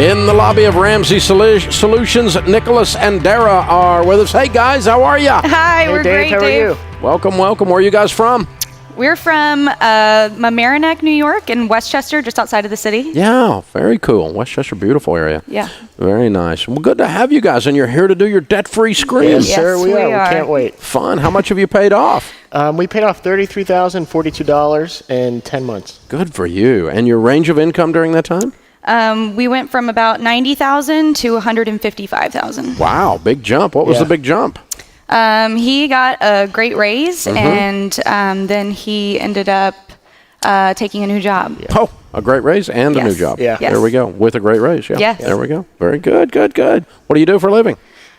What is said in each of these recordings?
In the lobby of Ramsey Solutions, Nicholas and Dara are with us. Hey, guys, how are you? Hi, Hey, we're Dave, great, how Dave. are you? Welcome. Where are you guys from? We're from Mamaroneck, New York, and Westchester, just outside of the city. Yeah, very cool. Westchester, beautiful area. Yeah. Very nice. Well, good to have you guys, and you're here to do your debt-free scream. Yes, Yes, sir, we we are. We are. can't wait. Fun. How much have you paid off? We paid off $33,042 in 10 months. Good for you. And your range of income during that time? We went from about $90,000 to $155,000. Wow, big jump. What was Yeah. the big jump? He got a great raise, and then he ended up taking a new job. Oh, a great raise and a new Yes. job. Yeah. Yes. There we go. With a great raise. Yeah. Yes. There we go. Very good. What do you do for a living?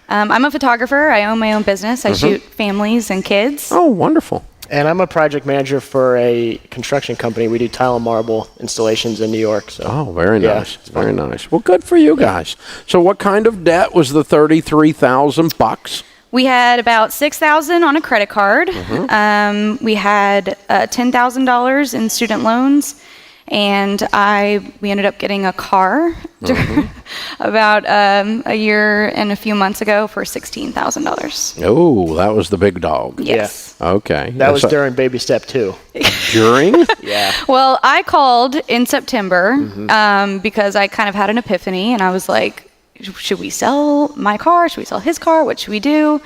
I'm a photographer. I own my own business. I shoot families and kids. Oh, wonderful. And I'm a project manager for a construction company. We do tile and marble installations in New York. So. Oh, very Yeah, nice. it's fun. Very nice. Well, good for you guys. So what kind of debt was the $33,000? We had about $6,000 on a credit card. We had $10,000 in student loans, and we ended up getting a car about a year and a few months ago for $16,000. Oh, that was the big dog. Yes. Okay. That was during baby step 2. during? Yeah. Well, I called in September because I kind of had an epiphany, and I was like, should we sell my car? Should we sell his car? What should we do?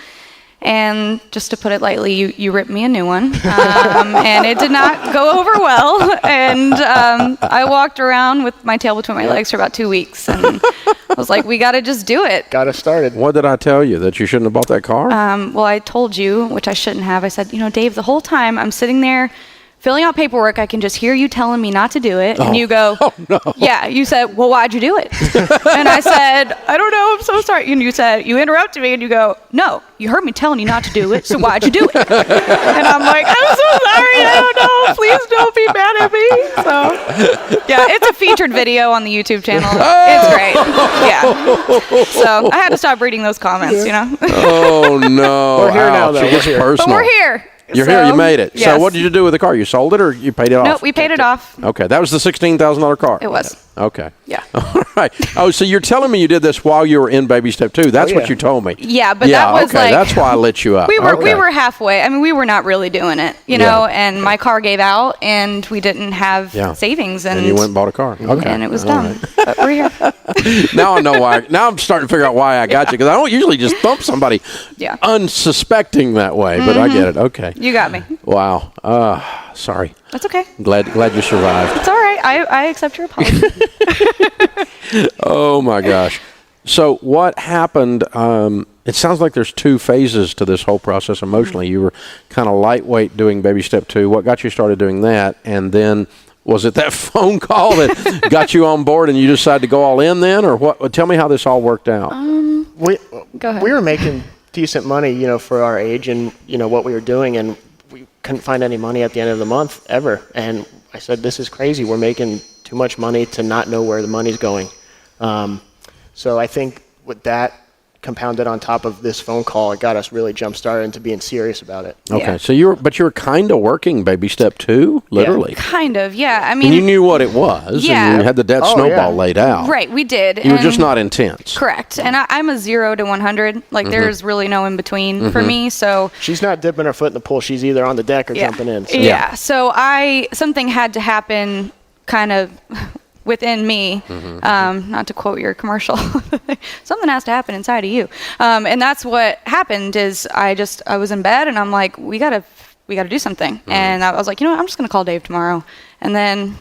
And just to put it lightly, you ripped me a new one, and it did not go over well. And I walked around with my tail between my legs for about 2 weeks, and I was like, we got to just do it. Got us started. What did I tell you? That you shouldn't have bought that car? Well, I told you, which I shouldn't have. I said, Dave, the whole time I'm sitting there filling out paperwork, I can just hear you telling me not to do it. And you go, no. Yeah. You said, well, why'd you do it? And I said, I don't know. I'm so sorry. And you said, you interrupted me and you go, no, you heard me telling you not to do it. So why'd you do it? And I'm like, I'm so sorry. I don't know. Please don't be mad at me. So yeah, it's a featured video on the YouTube channel. It's great. Yeah. So I had to stop reading those comments, Oh, no. We're here now, Ouch. though. It gets We're here. personal. But we're here. You're here. You made it. Yes. So what did you do with the car? You sold it or you paid it off? No, we paid it off. Okay. That was the $16,000 car? It was. Okay. Yeah. All right. Oh, so you're telling me you did this while you were in baby step 2. That's what yeah. you told me. Yeah, but that was okay. like... That's why I lit you up. We Okay. were halfway. I mean, we were not really doing it, and my car gave out, and we didn't have savings. And you went and bought a car. Okay. And it was All dumb. right. But we're here. Now I know why. Now I'm starting to figure out why I got you, because I don't usually just thump somebody Yeah. unsuspecting that way, but I get it. Okay. You got me. Wow. Sorry. That's okay. Glad you survived. It's all right. I accept your apology. Oh, my gosh. So what happened? It sounds like there's 2 phases to this whole process emotionally. You were kind of lightweight doing baby step 2. What got you started doing that? And then was it that phone call that got you on board and you decided to go all in then? Or what? Tell me how this all worked out. Go ahead. We were making decent money, for our age and, what we were doing. And we couldn't find any money at the end of the month ever. And I said, this is crazy. We're making too much money to not know where the money's going. So I think with that compounded on top of this phone call, it got us really jump-started into being serious about it. Okay, Yeah. so you were kind of working baby step 2, literally. Kind of, yeah. I And mean, you knew what it was, Yeah. and you had the debt snowball laid out. right, we did. You were just not intense. Correct. And I'm a 0 to 100. Like, there's really no in between for me, so... She's not dipping her foot in the pool. She's either on the deck or jumping in. So. Yeah. So something had to happen kind of within me, not to quote your commercial, something has to happen inside of you. And that's what happened is I was in bed and I'm like, we gotta do something. And I was like, I'm just going to call Dave tomorrow. And then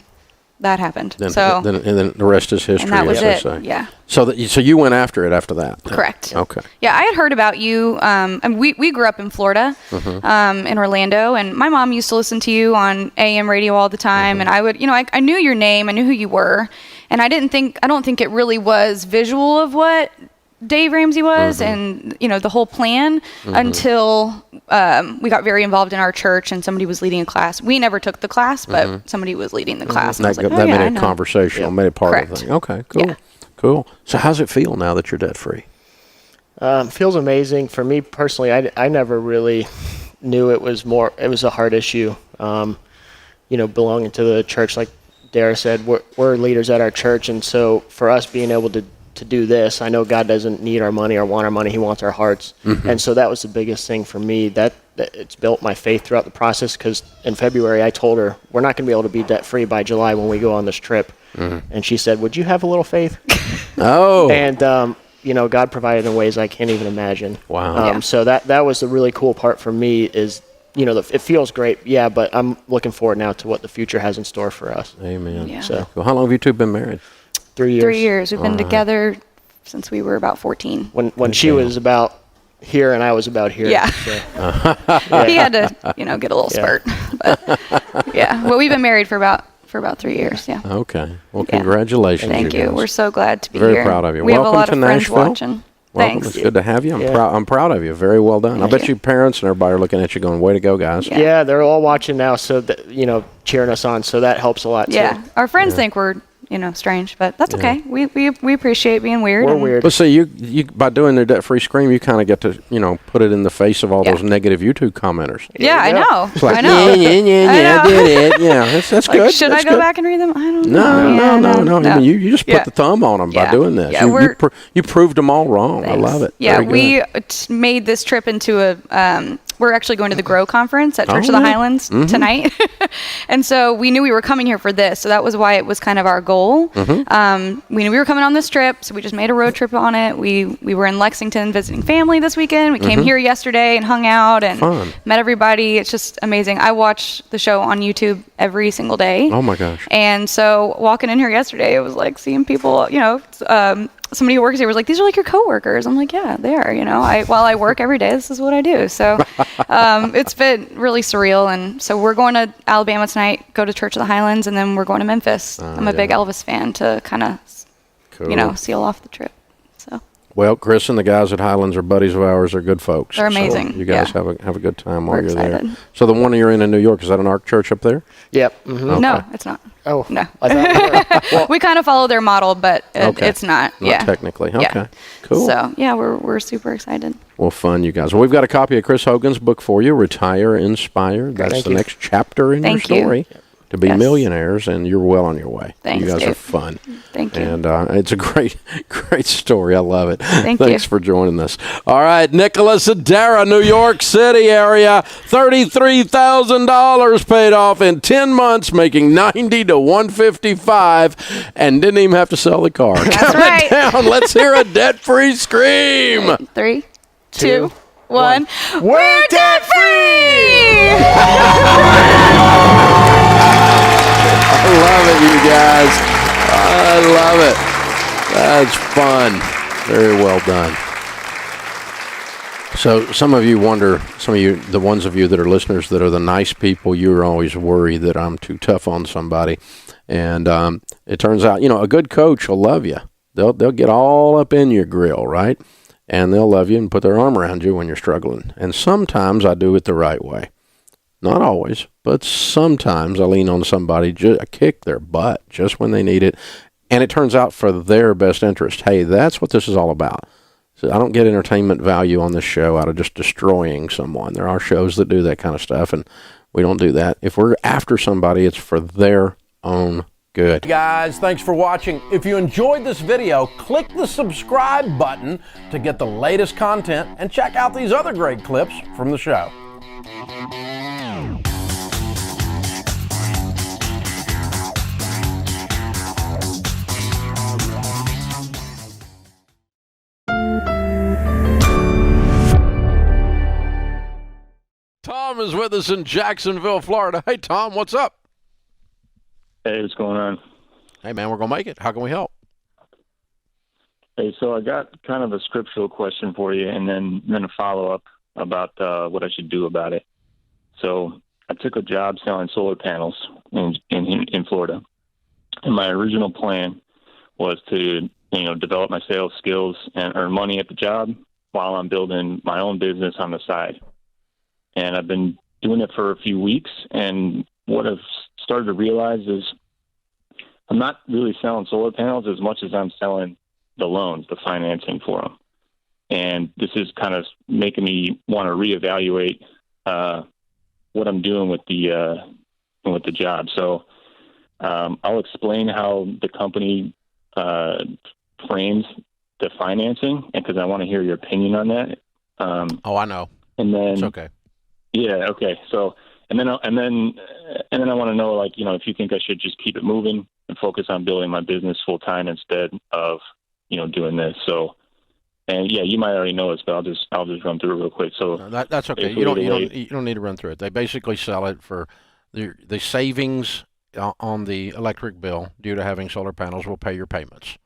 that happened. And then the rest is history, and that was as they it. say. Yeah. So you went after it after that. Correct. Okay. Yeah, I had heard about you. And we grew up in Florida, in Orlando, and my mom used to listen to you on AM radio all the time. And I would, I knew your name, I knew who you were, and I don't think it really was visual of what Dave Ramsey was and the whole plan until we got very involved in our church and somebody was leading a class. We never took the class, but somebody was leading the class. And I was like, that yeah, made it conversational, made it part of the Correct. thing. Okay, cool. Yeah. Cool. So how's it feel now that you're debt free? Feels amazing. For me personally, I never really knew it was a hard issue. Belonging to the church, like Dara said, we're leaders at our church, and so for us being able to do this, I know God doesn't need our money or want our money. He wants our hearts. And so that was the biggest thing for me. That it's built my faith throughout the process, because in February I told her, we're not going to be able to be debt-free by July when we go on this trip. And she said, would you have a little faith? Oh. And, God provided in ways I can't even imagine. Wow. So that was the really cool part for me is, it feels great, yeah, but I'm looking forward now to what the future has in store for us. Amen. Yeah. So Well, how long have you two been married? 3 years. 3 years. We've been together since we were about 14. When she was about here and I was about here. Yeah. So, He had to, get a little spurt. But yeah. Well, we've been married for about 3 years. Yeah. Okay. Well, Yeah. congratulations. Thank you you. guys. We're so glad to be Very here. proud of you. We have Welcome a lot to of friends Nashville. watching. Welcome. Thanks. It's good to have you. Yeah. I'm proud of you. Very well done. I Thank bet you. your parents and everybody are looking at you going, way to go, guys. Yeah. yeah, they're all watching now, so cheering us on. So that helps a lot Yeah. too. Our friends think we're, strange, but that's okay. We appreciate being weird. We're and- weird. But see, you by doing the debt-free scream, you kind of get to, put it in the face of all Yeah. those negative YouTube commenters. Yeah, I you go. know. It's like, I know. yeah, I know. I did it. Yeah, that's Like, good. should That's I go good. back and read them? I don't No, know. no. I mean, you just put Yeah. the thumb on them by Yeah. doing this. Yeah, You proved them all wrong. Thanks. I love it. Yeah, Very we good. made this trip into a. We're actually going to the Grow conference at Church Oh, of the yeah. Highlands tonight, and so we knew we were coming here for this. So that was why it was kind of our goal. We knew we were coming on this trip, so we just made a road trip on it. We were in Lexington visiting family this weekend. We came here yesterday and hung out and Fun. met everybody. It's just amazing. I watch the show on YouTube every single day. Oh my gosh. And so walking in here yesterday, it was like seeing people, somebody who works here was like, these are like your coworkers. I'm like, yeah, they are, while I work every day, this is what I do. So it's been really surreal. And so we're going to Alabama tonight, go to Church of the Highlands, and then we're going to Memphis. I'm a big Elvis fan to kind of, Cool. seal off the trip. So Well, Chris and the guys at Highlands are buddies of ours. They're good folks. They're amazing. So you guys Yeah. have a good time while We're you're there. excited. So the one you're in New York, is that an Ark Church up there? Yep. Mm-hmm. no, it's not. Oh No. I thought we were. We kind of follow their model, but Okay. it's not. Not Yeah. technically. Yeah. Okay. Cool. So yeah, we're super excited. Well, fun, you guys. Well, we've got a copy of Chris Hogan's book for you, Retire Inspired. That's Thank the you. next chapter in Thank your you. story. To be Yes. millionaires, and you're well on your way. Thanks, you guys are Dave. fun. Thank you. And it's a great story. I love it. Thank Thanks you. for joining us. All right, Nicholas and Dara, New York City area, $33,000 paid off in 10 months, making 90 to 155, and didn't even have to sell the car. That's Count right. it down. Let's hear a debt-free scream. 3, 2, 1. We're debt free. I love it, you guys. I love it. That's fun. Very well done. So some of you wonder, the ones of you that are listeners that are the nice people, you're always worried that I'm too tough on somebody. And it turns out, a good coach will love you. They'll get all up in your grill, right? And they'll love you and put their arm around you when you're struggling. And sometimes I do it the right way. Not always, but sometimes I lean on somebody, kick their butt just when they need it. And it turns out for their best interest. Hey, that's what this is all about. So I don't get entertainment value on this show out of just destroying someone. There are shows that do that kind of stuff, and we don't do that. If we're after somebody, it's for their own good. Guys, thanks for watching. If you enjoyed this video, click the subscribe button to get the latest content and check out these other great clips from the show. Tom is with us in Jacksonville, Florida. Hey, Tom, what's up? Hey, what's going on? Hey, man, we're going to make it. How can we help? Hey, so I got kind of a scriptural question for you, and then a follow-up about what I should do about it. So I took a job selling solar panels in Florida, and my original plan was to develop my sales skills and earn money at the job while I'm building my own business on the side. And I've been doing it for a few weeks, and what I've started to realize is I'm not really selling solar panels as much as I'm selling the loans, the financing for them. And this is kind of making me want to reevaluate what I'm doing with the job. So I'll explain how the company frames the financing, because I want to hear your opinion on that. I know. And then It's okay. Yeah. Okay. So, and then I want to know, like, if you think I should just keep it moving and focus on building my business full time instead of, doing this. So, and yeah, you might already know this, but I'll just run through it real quick. So No, that's okay. You don't need to run through it. They basically sell it for the savings on the electric bill due to having solar panels will pay your payments.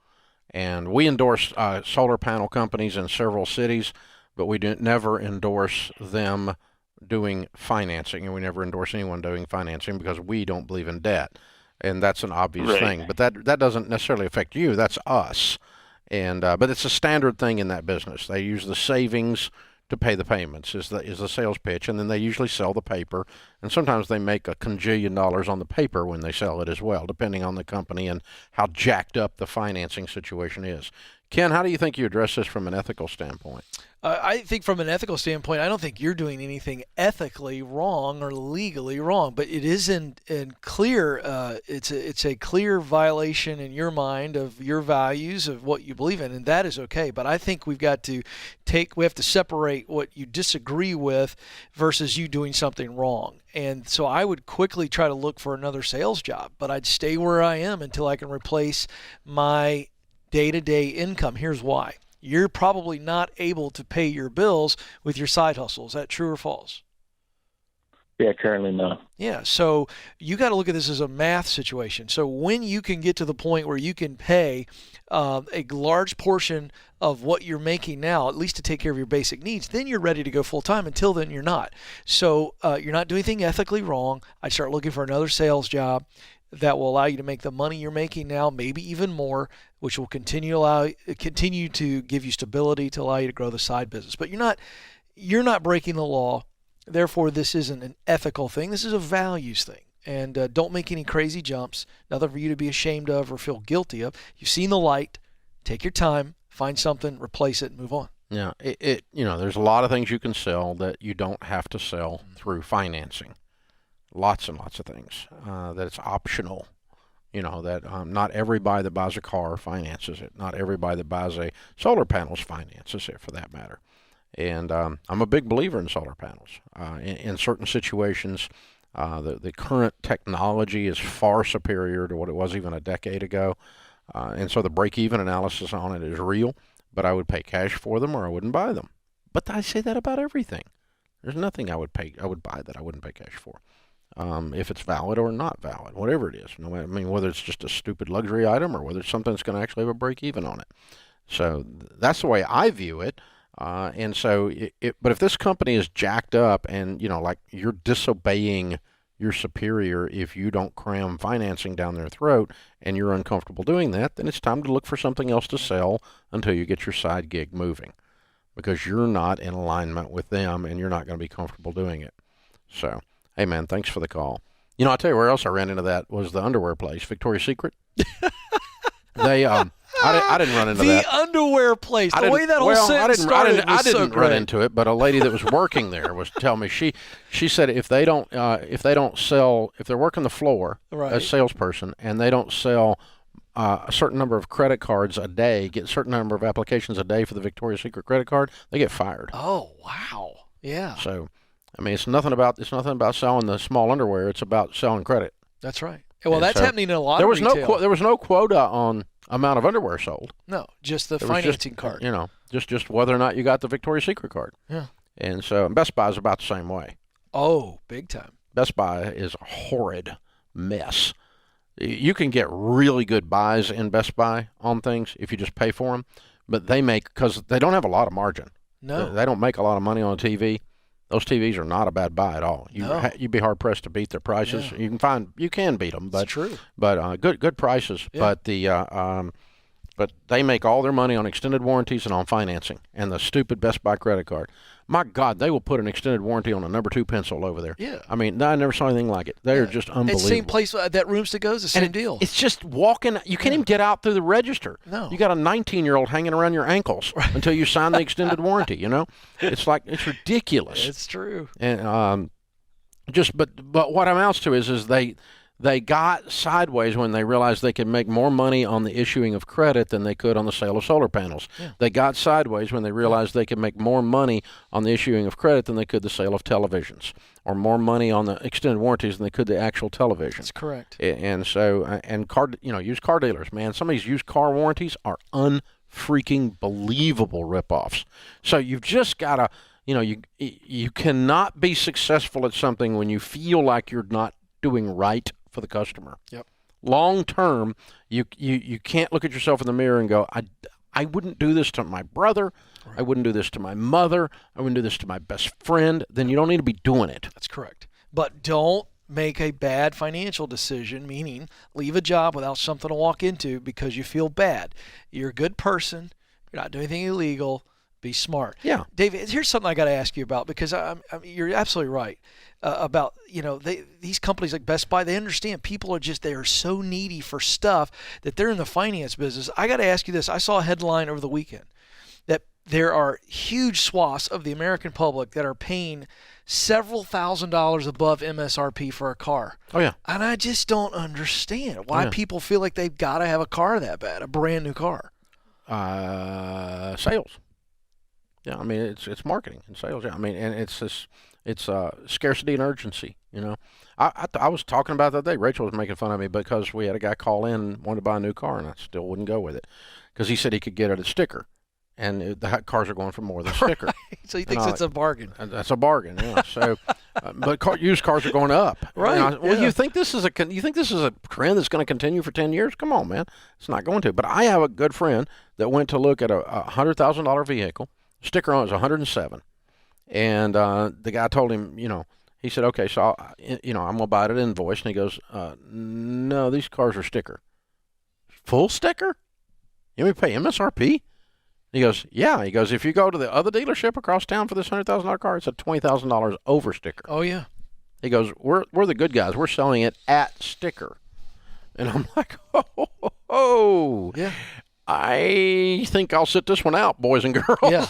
And we endorse solar panel companies in several cities, but we never endorse them doing financing, and we never endorse anyone doing financing because we don't believe in debt, and that's an obvious thing. But that doesn't necessarily affect you. That's us, and but it's a standard thing in that business. They use the savings to pay the payments is the sales pitch, and then they usually sell the paper, and sometimes they make a cajillion dollars on the paper when they sell it as well, depending on the company and how jacked up the financing situation is. Ken, how do you think you address this from an ethical standpoint? I think from an ethical standpoint, I don't think you're doing anything ethically wrong or legally wrong, but it is in clear. It's a clear violation in your mind of your values of what you believe in, and that is okay. But I think we have to separate what you disagree with versus you doing something wrong. And so I would quickly try to look for another sales job, but I'd stay where I am until I can replace my day-to-day income. Here's why. You're probably not able to pay your bills with your side hustle. Is that true or false? Yeah, currently no. Yeah, so you got to look at this as a math situation. So when you can get to the point where you can pay a large portion of what you're making now, at least to take care of your basic needs, then you're ready to go full-time. Until then, you're not. So you're not doing anything ethically wrong. I'd start looking for another sales job that will allow you to make the money you're making now, maybe even more, which will continue to give you stability to allow you to grow the side business. But you're not breaking the law. Therefore, this isn't an ethical thing. This is a values thing. And don't make any crazy jumps. Nothing for you to be ashamed of or feel guilty of. You've seen the light. Take your time. Find something. Replace it. And move on. Yeah, there's a lot of things you can sell that you don't have to sell through financing. Lots and lots of things that it's optional. That not everybody that buys a car finances it. Not everybody that buys a solar panels finances it, for that matter. And I'm a big believer in solar panels. In certain situations, the current technology is far superior to what it was even a decade ago. And so the break-even analysis on it is real, but I would pay cash for them or I wouldn't buy them. But I say that about everything. There's nothing I would buy that I wouldn't pay cash for. If it's valid or not valid, whatever it is. Whether it's just a stupid luxury item or whether it's something that's going to actually have a break-even on it. So that's the way I view it. And so, but if this company is jacked up and, like you're disobeying your superior if you don't cram financing down their throat and you're uncomfortable doing that, then it's time to look for something else to sell until you get your side gig moving, because you're not in alignment with them and you're not going to be comfortable doing it. So, hey man, thanks for the call. I'll tell you where else I ran into that was the underwear place, Victoria's Secret. They, I didn't run into that. The underwear place. The way that whole sentence started I didn't so run great. into it, but a lady that was working there was telling me she said if they don't sell, if they're working the floor Right. as a salesperson and they don't sell a certain number of credit cards a day, get a certain number of applications a day for the Victoria's Secret credit card, they get fired. Oh wow, yeah. So, it's nothing about selling the small underwear. It's about selling credit. That's right. Well, And that's so happening in a lot there of was retail. there was no quota on amount of underwear sold. No, just the There was financing card. Just whether or not you got the Victoria's Secret card. Yeah. And so Best Buy is about the same way. Oh, big time. Best Buy is a horrid mess. You can get really good buys in Best Buy on things if you just pay for them, but because they don't have a lot of margin. No. They don't make a lot of money on a TV. Those TVs are not a bad buy at all. You'd be hard pressed to beat their prices. Yeah. You can beat them, but It's true. But good prices. Yeah. But they make all their money on extended warranties and on financing and the stupid Best Buy credit card. My God, they will put an extended warranty on a number 2 pencil over there. Yeah. I never saw anything like it. They are just unbelievable. It's the same place that Rooms to Go is the same deal. It's just walking. You can't even get out through the register. No. You got a 19-year-old hanging around your ankles until you sign the extended warranty. It's ridiculous. It's true. And but what amounts to is they They got sideways when they realized they could make more money on the issuing of credit than they could on the sale of solar panels. Yeah. They got sideways when they realized they could make more money on the issuing of credit than they could the sale of televisions, or more money on the extended warranties than they could the actual television. That's correct. And so, used car dealers, man, some of these used car warranties are unfreaking believable ripoffs. So you've just got to, you cannot be successful at something when you feel like you're not doing right for the customer. Yep. Long term, you can't look at yourself in the mirror and go, I wouldn't do this to my brother. Right. I wouldn't do this to my mother. I wouldn't do this to my best friend. Then you don't need to be doing it. That's correct. But don't make a bad financial decision, meaning leave a job without something to walk into because you feel bad. You're a good person. You're not doing anything illegal. Be smart. Yeah. David, here's something I got to ask you about, because you're absolutely right about, these companies like Best Buy, they understand people they are so needy for stuff that they're in the finance business. I got to ask you this. I saw a headline over the weekend that there are huge swaths of the American public that are paying several $1,000s above MSRP for a car. Oh, yeah. And I just don't understand why people feel like they've got to have a car that bad, a brand new car. Sales. Yeah, I mean, it's marketing and sales. Yeah, I mean, and it's scarcity and urgency. I was talking about that day. Rachel was making fun of me because we had a guy call in and wanted to buy a new car, and I still wouldn't go with it because he said he could get it at sticker, and the cars are going for more than sticker. Right. So he thinks it's a bargain. That's a bargain. Yeah. So, but used cars are going up. Right. You think this is a trend that's going to continue for 10 years? Come on, man. It's not going to. But I have a good friend that went to look at a $100,000 vehicle. Sticker on it was 107, and the guy told him, he said, okay, so I'm gonna buy it at invoice, and he goes, no, these cars are sticker. Full sticker? You want me to pay MSRP? He goes, yeah. He goes, if you go to the other dealership across town for this $100,000 car, it's a $20,000 over sticker. Oh yeah. He goes, we're the good guys. We're selling it at sticker, and I'm like, oh. Yeah. I think I'll sit this one out, boys and girls. Yeah.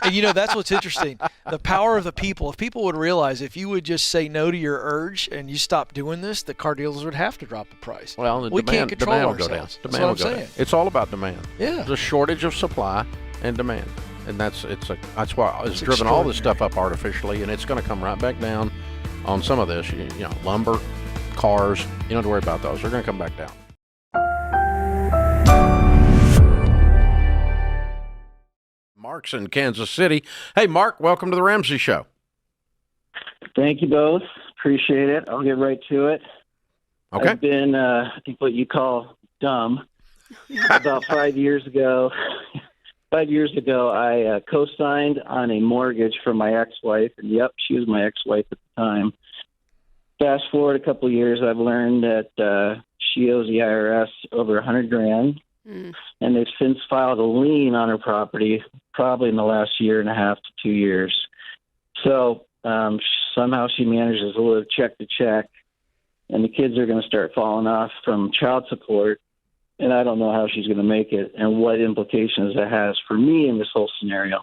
And that's what's interesting. The power of the people. If people would realize, if you would just say no to your urge and you stop doing this, the car dealers would have to drop the price. Well, we can't control demand ourselves. will go down. That's what I'm saying. It's all about demand. Yeah. There's a shortage of supply and demand. And that's why it's driven all this stuff up artificially, and it's going to come right back down on some of this. Lumber, cars, you don't have to worry about those. They're going to come back down. Mark's in Kansas City. Hey, Mark, welcome to the Ramsey Show. Thank you both. Appreciate it. I'll get right to it. Okay. I've been, I think, what you call dumb. About 5 years ago, I co-signed on a mortgage for my ex-wife. And, yep, she was my ex-wife at the time. Fast forward a couple of years, I've learned that she owes the IRS over $100,000. And they've since filed a lien on her property, probably in the last year and a half to 2 years. So somehow she manages to live check to check, and the kids are going to start falling off from child support, and I don't know how she's going to make it and what implications that has for me in this whole scenario.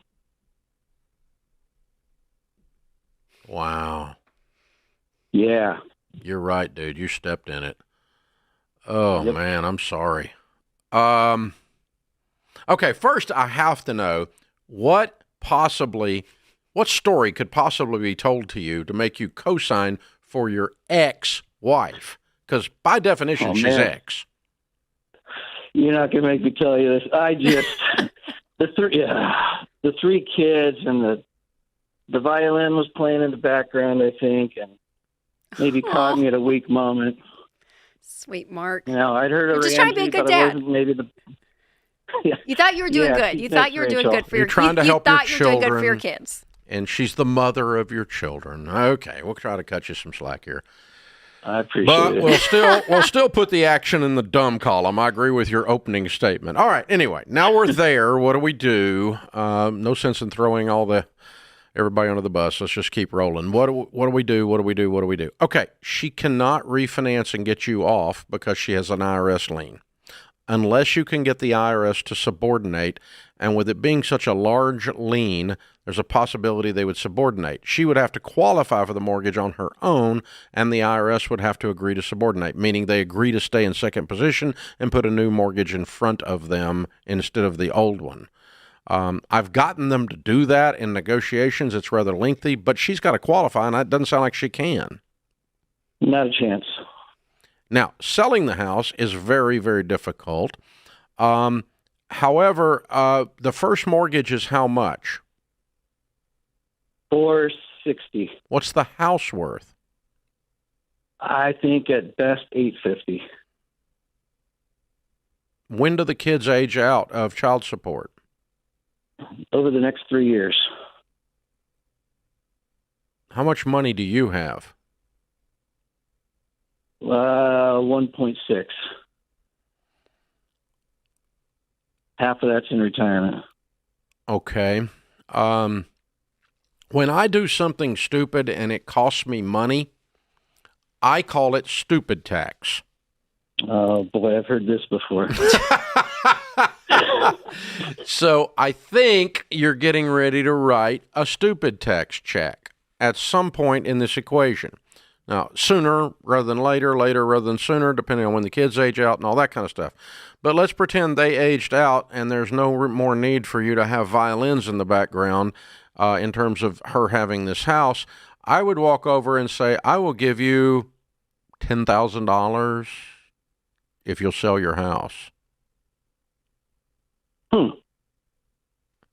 Wow. Yeah. You're right, dude. You stepped in it. Oh, Yep. Man, I'm sorry. Okay, first I have to know what story could possibly be told to you to make you co-sign for your ex-wife? Because by definition, she's ex. You're not going to make me tell you this. I just the three kids and the violin was playing in the background, I think, and maybe caught me at a weak moment. Sweet Mark. I'd heard of just trying to be a good dad. Maybe the. Yeah. You thought you were doing good. You thought you were doing good for You're trying to help your you thought you were doing good for children. your kids. And she's the mother of your children. Okay, we'll try to cut you some slack here. I appreciate But it. we'll still put the action in the dumb column. I agree with your opening statement. All right. Anyway, now we're there. What do we do? No sense in throwing everybody under the bus. Let's just keep rolling. What do we do? What do we do? What do we do? Okay. She cannot refinance and get you off because she has an IRS lien, unless you can get the IRS to subordinate And with it being such a large lien, there's a possibility they would subordinate. She would have to qualify for the mortgage on her own, and the IRS would have to agree to subordinate, meaning they agree to stay in second position and put a new mortgage in front of them instead of the old one. I've gotten them to do that in negotiations. It's rather lengthy, but she's got to qualify, and it doesn't sound like she can. Not a chance. Now, selling the house is very, very difficult. However, the first mortgage is how much? $460. What's the house worth? I think at best $850. When do the kids age out of child support? Over the next 3 years. How much money do you have? 1.6. Half of that's in retirement. Okay. When I do something stupid and it costs me money, I call it stupid tax. Oh, boy, I've heard this before. So I think you're getting ready to write a stupid tax check at some point in this equation. Now, sooner rather than later, later rather than sooner, depending on when the kids age out and all that kind of stuff. But let's pretend they aged out and there's no more need for you to have violins in the background in terms of her having this house. I would walk over and say, I will give you $10,000 if you'll sell your house.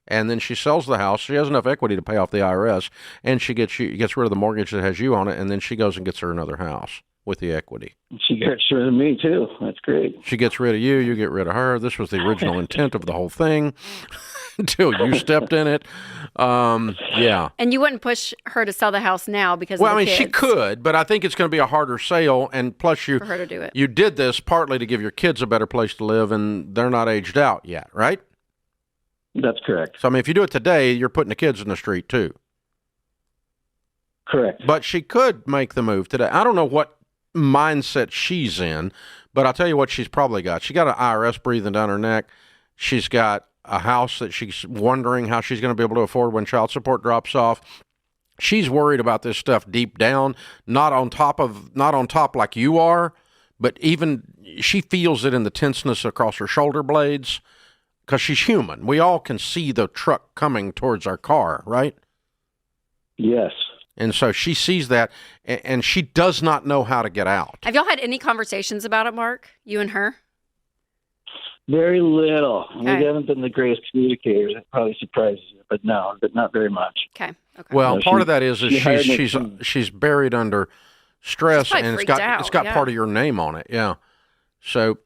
And then she sells the house. She has enough equity to pay off the IRS, and she gets rid of the mortgage that has you on it, and then she goes and gets her another house with the equity. She gets rid of me, too. That's great. She gets rid of you. You get rid of her. This was the original intent of the whole thing until you stepped in it. Yeah. And you wouldn't push her to sell the house now because well, of the I mean, kids. she could, but I think it's going to be a harder sale, and plus For her to do it. you did this partly to give your kids a better place to live, and they're not aged out yet, right? That's correct. So, I mean, if you do it today, you're putting the kids in the street, too. Correct. But she could make the move today. I don't know what mindset she's in, but I'll tell you what she's probably got. She got an IRS breathing down her neck. She's got a house that she's wondering how she's going to be able to afford when child support drops off. She's worried about this stuff deep down, not on top like you are, but even she feels it in the tenseness across her shoulder blades. Because she's human. We all can see the truck coming towards our car, right? Yes. And so she sees that, and she does not know how to get out. Have y'all had any conversations about it, Mark? You and her? Very little. Okay. We haven't been the greatest communicators. It probably surprises you, but no, but not very much. Okay. Well, No, part of that is hired me she's buried under stress, She's probably and it's freaked got out, part of your name on it. Yeah. So,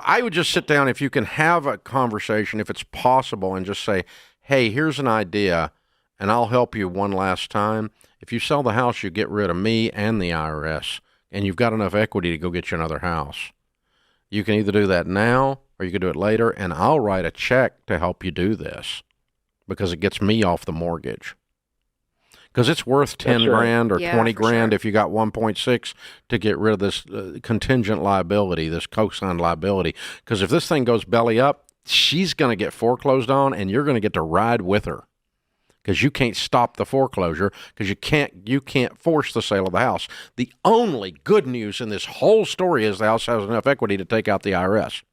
I would just sit down if you can have a conversation, if it's possible, and just say, hey, here's an idea, and I'll help you one last time. If you sell the house, you get rid of me and the IRS, and you've got enough equity to go get you another house. You can either do that now or you can do it later, and I'll write a check to help you do this because it gets me off the mortgage. Because it's worth 10 grand or 20 grand if you got 1.6 to get rid of this contingent liability, this cosign liability. Because if this thing goes belly up, she's going to get foreclosed on, and you're going to get to ride with her. Because you can't stop the foreclosure, because you can't force the sale of the house. The only good news in this whole story is the house has enough equity to take out the IRS.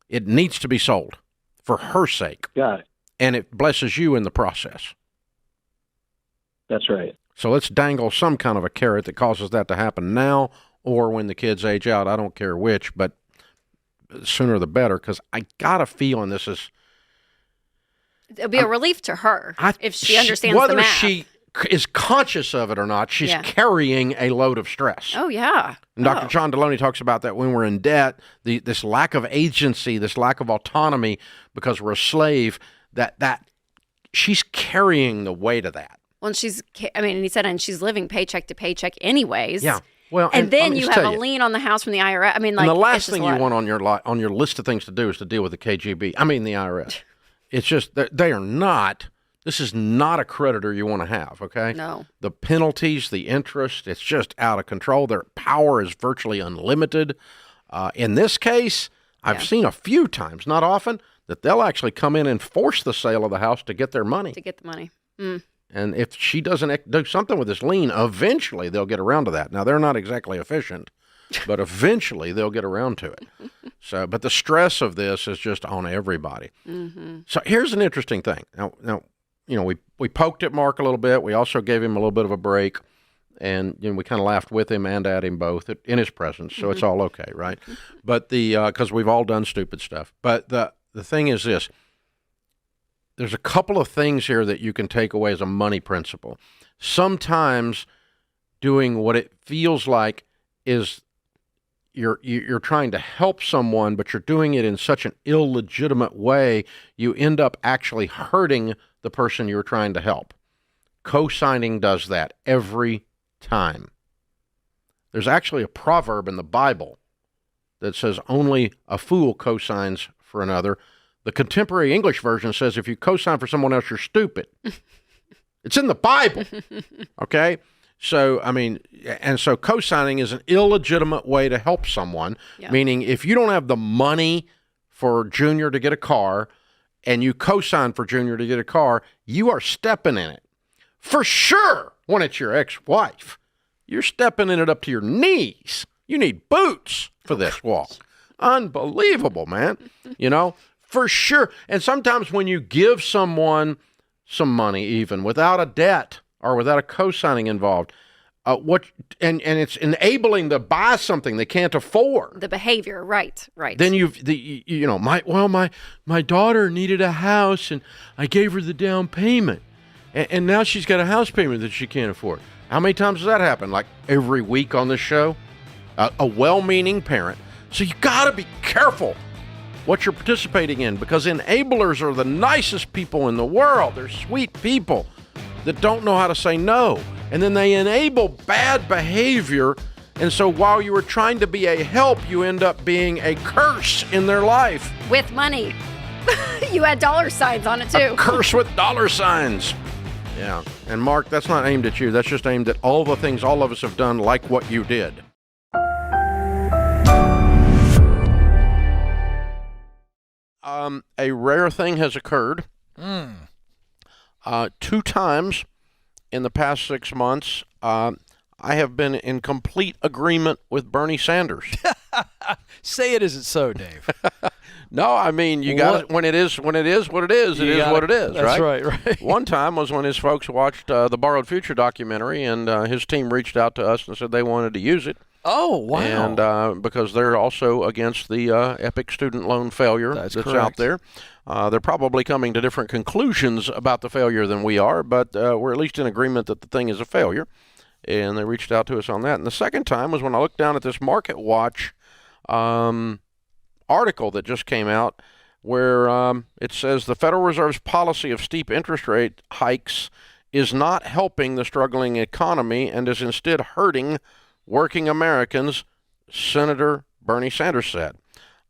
It needs to be sold for her sake. Got it. And it blesses you in the process. That's right. So let's dangle some kind of a carrot that causes that to happen now or when the kids age out. I don't care which, but sooner the better, because I got a feeling this is... It'll be a relief to her if she understands the whether math. she is conscious of it or not, she's carrying a load of stress. Oh, yeah. And Dr. John Deloney talks about that when we're in debt, this lack of agency, this lack of autonomy because we're a slave, that she's carrying the weight of that. Well, and he said, and she's living paycheck to paycheck anyways. Yeah. Well, and then you have a lien on the house from the IRS. I mean, like, and the last it's thing you want on your list of things to do is to deal with the KGB. I mean, the IRS. It's just they are not. This is not a creditor you want to have. Okay. No. The penalties, the interest, it's just out of control. Their power is virtually unlimited. In this case, I've seen a few times, not often, that they'll actually come in and force the sale of the house to get their money. To get the money. Mm. And if she doesn't do something with this lien, eventually they'll get around to that. Now, they're not exactly efficient, but eventually they'll get around to it. So, but the stress of this is just on everybody. Mm-hmm. So here's an interesting thing. Now, we poked at Mark a little bit. We also gave him a little bit of a break. And we kind of laughed with him and at him both in his presence, so it's all okay, right? But because we've all done stupid stuff. But the thing is this: there's a couple of things here that you can take away as a money principle. Sometimes doing what it feels like is you're trying to help someone, but you're doing it in such an illegitimate way, you end up actually hurting the person you're trying to help. Co-signing does that every time. There's actually a proverb in the Bible that says only a fool co-signs for another. The contemporary English version says if you co-sign for someone else, you're stupid. It's in the Bible. Okay? So, so co-signing is an illegitimate way to help someone, meaning if you don't have the money for Junior to get a car and you co-sign for Junior to get a car, you are stepping in it. For sure, when it's your ex-wife, you're stepping in it up to your knees. You need boots for this walk. Unbelievable, man. For sure. And sometimes when you give someone some money, even without a debt or without a co-signing involved, and it's enabling to buy something they can't afford. The behavior, right. Then my daughter needed a house and I gave her the down payment. And now she's got a house payment that she can't afford. How many times does that happen? Like every week on this show? A well-meaning parent. So you got to be careful what you're participating in, because enablers are the nicest people in the world. They're sweet people that don't know how to say no. And then they enable bad behavior. And so while you were trying to be a help, you end up being a curse in their life. With money. You had dollar signs on it, too. A curse with dollar signs. Yeah. And Mark, that's not aimed at you. That's just aimed at all the things all of us have done, like what you did. A rare thing has occurred. 2 times in the past 6 months, I have been in complete agreement with Bernie Sanders. Say it isn't so, Dave. No, you got it. When it is what it is, it is what it is, that's right? That's right. One time was when his folks watched the Borrowed Future documentary, and his team reached out to us and said they wanted to use it. Oh, wow. And because they're also against the epic student loan failure that's out there. They're probably coming to different conclusions about the failure than we are, but we're at least in agreement that the thing is a failure. And they reached out to us on that. And the second time was when I looked down at this Market Watch article that just came out where it says the Federal Reserve's policy of steep interest rate hikes is not helping the struggling economy and is instead hurting working Americans, Senator Bernie Sanders said.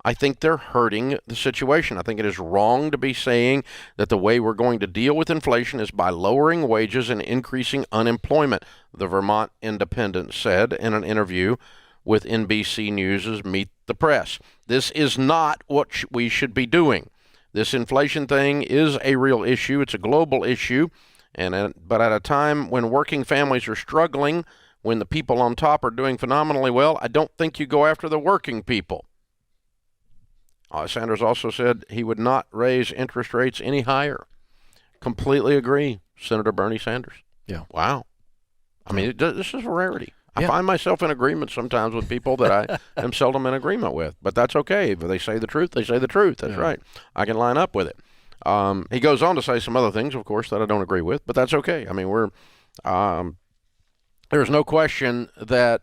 I think they're hurting the situation. I think it is wrong to be saying that the way we're going to deal with inflation is by lowering wages and increasing unemployment, the Vermont Independent said in an interview with NBC News' Meet the Press. This is not what we should be doing. This inflation thing is a real issue. It's a global issue. But at a time when working families are struggling, when the people on top are doing phenomenally well, I don't think you go after the working people. Sanders also said he would not raise interest rates any higher. Completely agree, Senator Bernie Sanders. Yeah. Wow. This is a rarity. I find myself in agreement sometimes with people that I am seldom in agreement with, but that's okay. If they say the truth, they say the truth. That's right. I can line up with it. He goes on to say some other things, of course, that I don't agree with, but that's okay. There's no question that,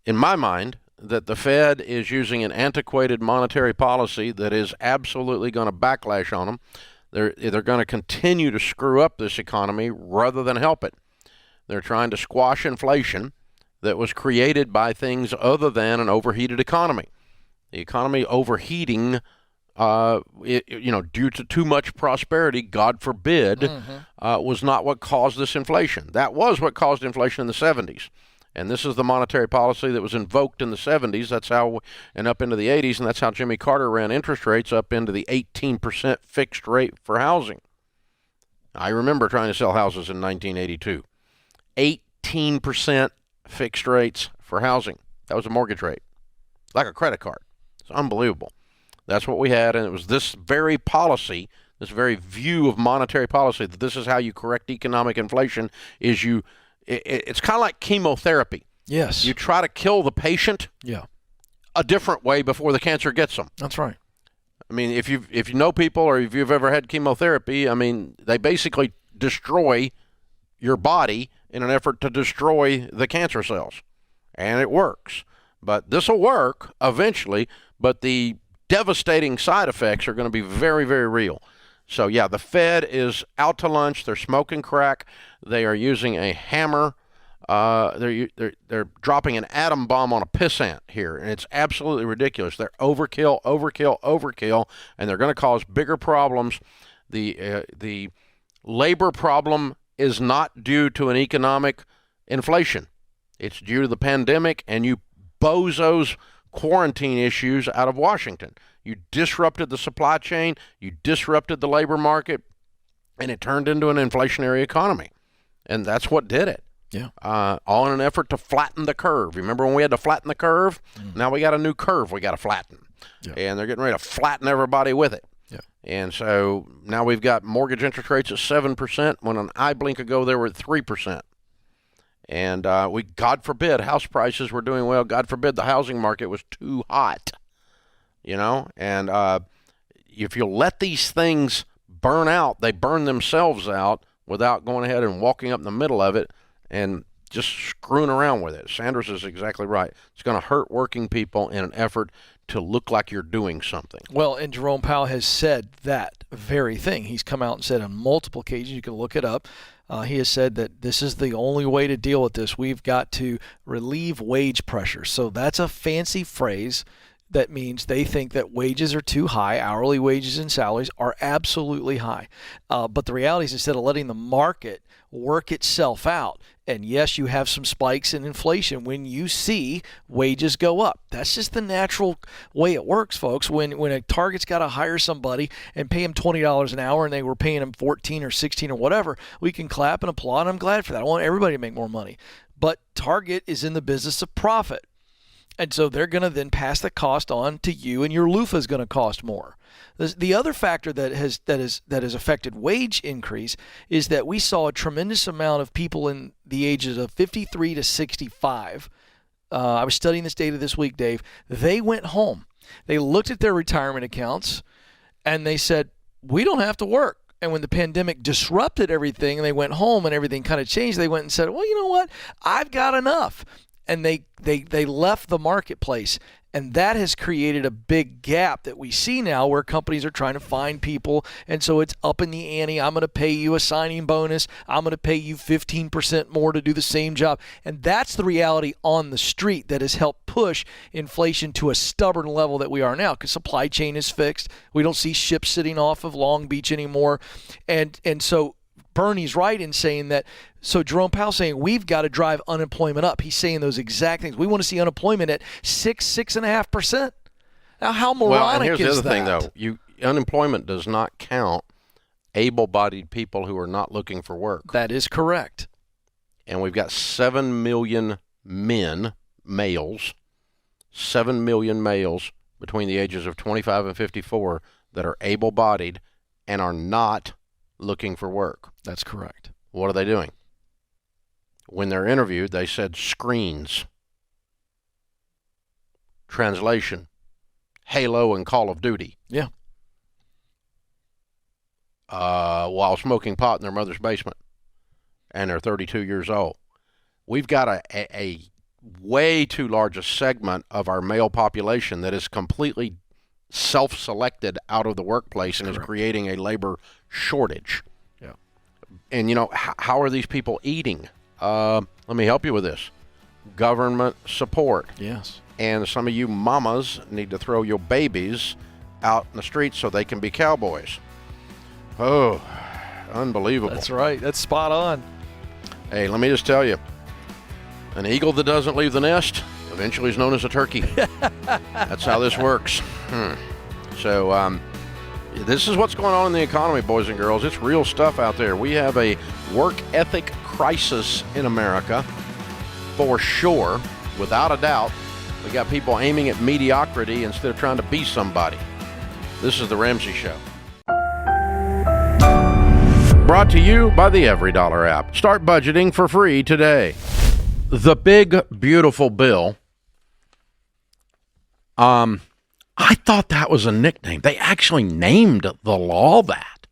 in my mind, that the Fed is using an antiquated monetary policy that is absolutely going to backlash on them. They're going to continue to screw up this economy rather than help it. They're trying to squash inflation that was created by things other than an overheated economy. The economy overheating, due to too much prosperity, God forbid, was not what caused this inflation. That was what caused inflation in the 70s. And this is the monetary policy that was invoked in the 70s. That's how, and up into the 80s, and that's how Jimmy Carter ran interest rates up into the 18% fixed rate for housing. I remember trying to sell houses in 1982. 18% fixed rates for housing. That was a mortgage rate, like a credit card. It's unbelievable. That's what we had, and it was this very policy, this very view of monetary policy, that this is how you correct economic inflation, is it's kind of like chemotherapy. Yes. You try to kill the patient a different way before the cancer gets them. That's right. I mean, if you know people or if you've ever had chemotherapy, I mean, they basically destroy your body in an effort to destroy the cancer cells. And it works. But this will work eventually, but the devastating side effects are going to be very, very real. So, yeah, the Fed is out to lunch. They're smoking crack. They are using a hammer. They're dropping an atom bomb on a pissant here, and it's absolutely ridiculous. They're overkill, and they're going to cause bigger problems. The labor problem is not due to an economic inflation. It's due to the pandemic and you bozos quarantine issues out of Washington. You disrupted the supply chain, you disrupted the labor market, and it turned into an inflationary economy. And that's what did it. Yeah. All in an effort to flatten the curve. Remember when we had to flatten the curve? Now we got a new curve we got to flatten. Yeah. And they're getting ready to flatten everybody with it. Yeah. And so now we've got mortgage interest rates at 7%, when an eye blink ago they were at 3%. And God forbid, house prices were doing well. God forbid the housing market was too hot, And if you let these things burn out, they burn themselves out without going ahead and walking up in the middle of it and just screwing around with it. Sanders is exactly right. It's going to hurt working people in an effort to look like you're doing something. Well, and Jerome Powell has said that very thing. He's come out and said on multiple occasions, you can look it up, he has said that this is the only way to deal with this. We've got to relieve wage pressure. So that's a fancy phrase that means they think that wages are too high. Hourly wages and salaries are absolutely high. But the reality is, instead of letting the market work itself out, and yes, you have some spikes in inflation when you see wages go up. That's just the natural way it works, folks. When a Target's got to hire somebody and pay them $20 an hour and they were paying them $14 or $16 or whatever, we can clap and applaud. I'm glad for that. I want everybody to make more money. But Target is in the business of profit. And so they're going to then pass the cost on to you, and your loofah is going to cost more. The other factor that has affected wage increase is that we saw a tremendous amount of people in the ages of 53 to 65. I was studying this data this week, Dave. They went home. They looked at their retirement accounts, and they said, we don't have to work. And when the pandemic disrupted everything and they went home and everything kind of changed, they went and said, well, you know what? I've got enough. And they left the marketplace. And that has created a big gap that we see now where companies are trying to find people. And so it's up in the ante. I'm going to pay you a signing bonus. I'm going to pay you 15% more to do the same job. And that's the reality on the street that has helped push inflation to a stubborn level that we are now, because supply chain is fixed. We don't see ships sitting off of Long Beach anymore. And so Bernie's right in saying that. So Jerome Powell's saying we've got to drive unemployment up. He's saying those exact things. We want to see unemployment at 6.5%. Now, how moronic is that? Well, and here's the other thing, though. Unemployment does not count able-bodied people who are not looking for work. That is correct. And we've got 7 million males, 7 million males between the ages of 25 and 54 that are able-bodied and are not looking for work. That's correct. What are they doing? When they're interviewed, they said screens. Translation, Halo and Call of Duty. Yeah. While smoking pot in their mother's basement. And they're 32 years old. We've got a way too large a segment of our male population that is completely self-selected out of the workplace and is creating a labor shortage. Yeah. And, how are these people eating? Let me help you with this. Government support. Yes. And some of you mamas need to throw your babies out in the streets so they can be cowboys. Oh, unbelievable. That's right. That's spot on. Hey, let me just tell you, An eagle that doesn't leave the nest eventually is known as a turkey. That's how this works. So this is what's going on in the economy, boys and girls. It's real stuff out there. We have a work ethic crisis in America, for sure, without a doubt. We got people aiming at mediocrity instead of trying to be somebody. This is The Ramsey Show. Brought to you by the EveryDollar app. Start budgeting for free today. The big, beautiful bill. I thought that was a nickname. They actually named the law that,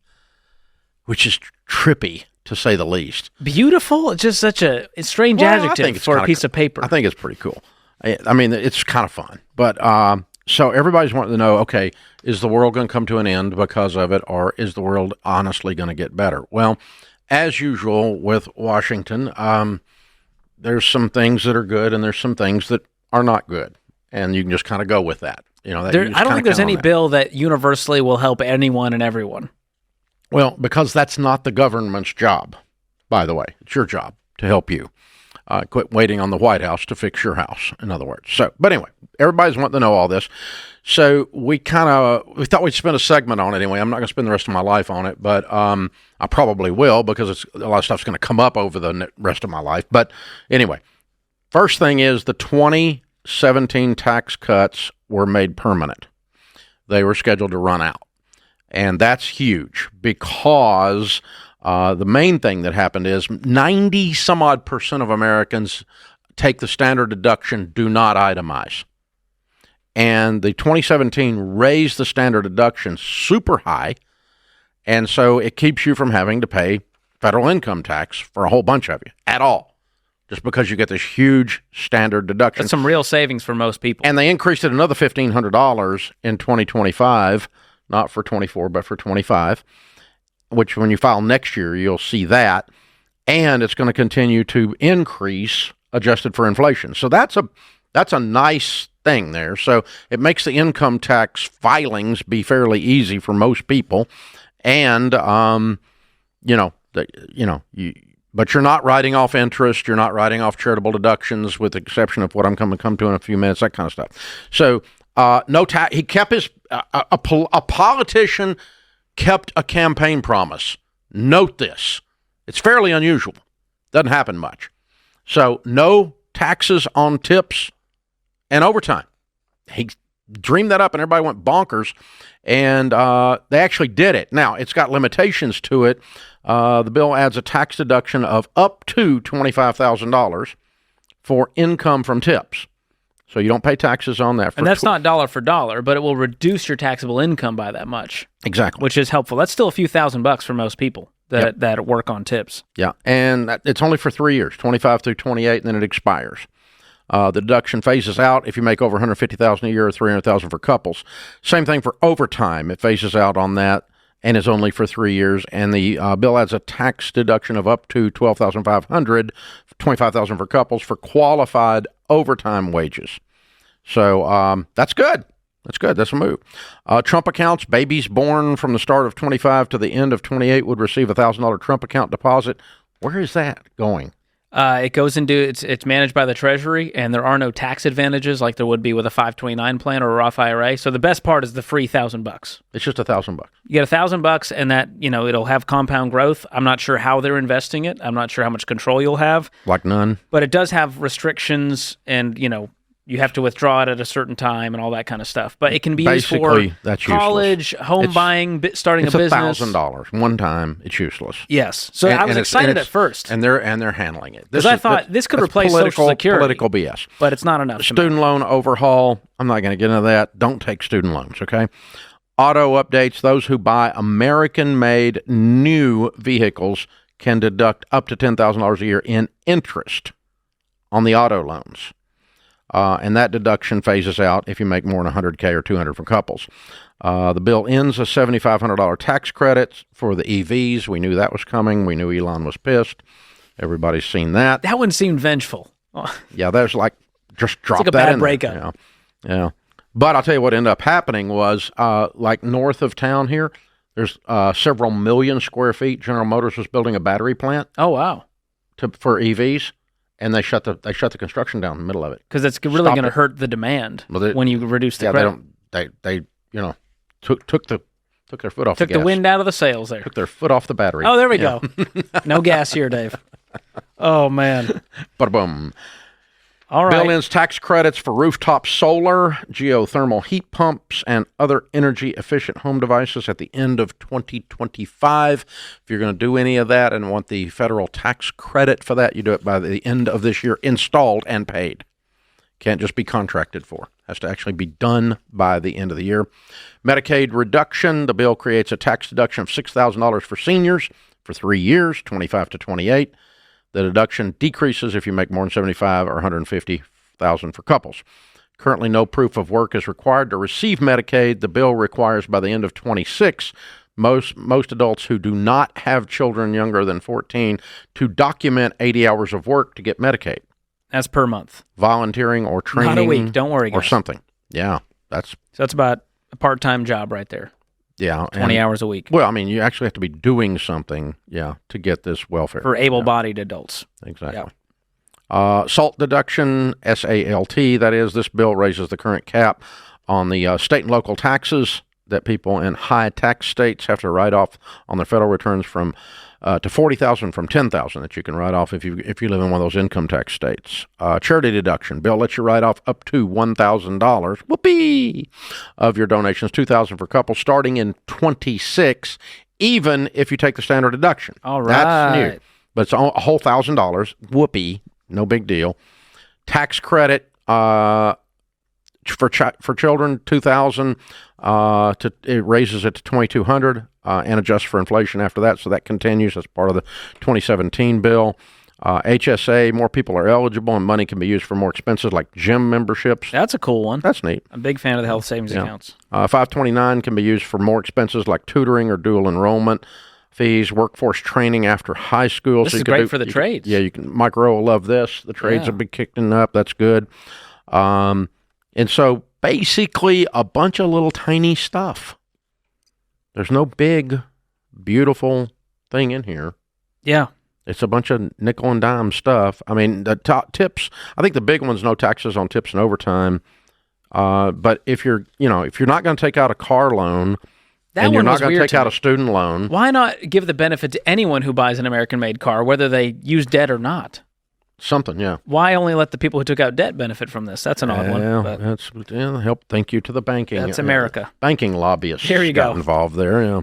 which is trippy, to say the least. Beautiful? It's just such a strange adjective for a piece of paper. I think it's pretty cool. I mean, it's kind of fun. But so everybody's wanting to know, okay, is the world going to come to an end because of it, or is the world honestly going to get better? Well, as usual with Washington, there's some things that are good and there's some things that are not good. And you can just kind of go with that. You know, I don't think there's any bill that universally will help anyone and everyone. Well, because that's not the government's job, by the way. It's your job to help you. Quit waiting on the White House to fix your house, in other words. So, but anyway, everybody's wanting to know all this. So we thought we'd spend a segment on it anyway. I'm not going to spend the rest of my life on it, but I probably will because a lot of stuff's going to come up over the rest of my life. But anyway, first thing is the 2017 tax cuts were made permanent. They were scheduled to run out. And that's huge because the main thing that happened is 90 some odd % of Americans take the standard deduction, do not itemize. And the 2017 raised the standard deduction super high. And so it keeps you from having to pay federal income tax for a whole bunch of you at all. Just because you get this huge standard deduction. That's some real savings for most people. And they increased it another $1,500 in 2025, not for 24, but for 25, which when you file next year, you'll see that. And it's going to continue to increase adjusted for inflation. So that's a nice thing there. So it makes the income tax filings be fairly easy for most people. And, but you're not writing off interest. You're not writing off charitable deductions, with the exception of what I'm going to come to in a few minutes, that kind of stuff. So no tax. He kept his a politician kept a campaign promise. Note this. It's fairly unusual. Doesn't happen much. So no taxes on tips and overtime. He dreamed that up and everybody went bonkers, and they actually did it. Now, it's got limitations to it. The bill adds a tax deduction of up to $25,000 for income from tips. So you don't pay taxes on that. And that's not dollar for dollar, but it will reduce your taxable income by that much. Exactly. Which is helpful. That's still a few $1,000 for most people that work on tips. Yeah, and it's only for 3 years, 25 through 28, and then it expires. The deduction phases out if you make over $150,000 a year or $300,000 for couples. Same thing for overtime. It phases out on that and is only for 3 years. And the bill adds a tax deduction of up to $12,500, $25,000 for couples for qualified overtime wages. So that's good. That's good. That's a move. Trump accounts, babies born from the start of 25 to the end of 28 would receive a $1,000 Trump account deposit. Where is that going? It goes into it's managed by the Treasury, and there are no tax advantages like there would be with a 529 plan or a Roth IRA. So the best part is the free $1,000. It's just $1,000. You get $1,000, and that it'll have compound growth. I'm not sure how they're investing it. I'm not sure how much control you'll have. Like none. But it does have restrictions, and you have to withdraw it at a certain time and all that kind of stuff. But it can be basically used for that's college, home buying, starting a business. It's $1,000 one time. It's useless. Yes. So I was excited at first, and they're handling it because I thought this could replace Social Security. Political BS, but it's not enough. Student loan overhaul. I'm not going to get into that. Don't take student loans. Okay. Auto updates. Those who buy American-made new vehicles can deduct up to $10,000 a year in interest on the auto loans. And that deduction phases out if you make more than $100K or $200 for couples. The bill ends a $7,500 tax credit for the EVs. We knew that was coming. We knew Elon was pissed. Everybody's seen that. That one seemed vengeful. Yeah, there's just drop it's like that a bad in breakup. Yeah. But I'll tell you what ended up happening was, like north of town here, there's several million square feet. General Motors was building a battery plant. Oh, wow. For EVs. and they shut the construction down in the middle of it because it's really going to hurt the demand when you reduce the credit. They took their foot off. Took the wind out of the sails there. Took their foot off the battery. Oh, there we go. No gas here, Dave. Oh man. Ba-boom. All right. Bill ends tax credits for rooftop solar, geothermal heat pumps, and other energy-efficient home devices at the end of 2025. If you're going to do any of that and want the federal tax credit for that, you do it by the end of this year, installed and paid. Can't just be contracted for. Has to actually be done by the end of the year. Medicaid reduction. The bill creates a tax deduction of $6,000 for seniors for 3 years, 25 to 28. The deduction decreases if you make more than 75 or 150,000 for couples. Currently, no proof of work is required to receive Medicaid. The bill requires by the end of 26 most adults who do not have children younger than 14 to document 80 hours of work to get Medicaid. That's per month. Volunteering or training. Not a week. Don't worry, guys. Or something. Yeah, so that's about a part-time job right there. Yeah. 20 hours a week. Well, I mean, you actually have to be doing something, to get this welfare. For able-bodied adults. Exactly. Yeah. SALT deduction, SALT, that is, this bill raises the current cap on the state and local taxes that people in high tax states have to write off on their federal returns from to $40,000 from $10,000 that you can write off if you live in one of those income tax states. Charity deduction. Bill lets you write off up to $1,000, whoopee, of your donations, $2,000 for couples, starting in 26, even if you take the standard deduction. All right. That's new. But it's a whole $1,000, whoopee, no big deal. Tax credit for children, $2,000. It raises it to $2,200 and adjusts for inflation after that. So that continues as part of the 2017 bill. HSA, more people are eligible and money can be used for more expenses like gym memberships. That's a cool one. That's neat. I'm a big fan of the health savings accounts. 529 can be used for more expenses like tutoring or dual enrollment fees, workforce training after high school. This is great for the trades. You can. Mike Rowe will love this. The trades have been kicking up. That's good. And so basically a bunch of little tiny stuff. There's no big, beautiful thing in here. Yeah. It's a bunch of nickel and dime stuff. I mean, the top tips, I think the big one's no taxes on tips and overtime. But if you're not going to take out a car loan and you're not going to take out a student loan. Why not give the benefit to anyone who buys an American-made car, whether they use debt or not? Something, yeah. Why only let the people who took out debt benefit from this? That's an odd one. But that's help. Thank you to the banking. That's America. Banking lobbyists. Here you got go. Involved there. Yeah.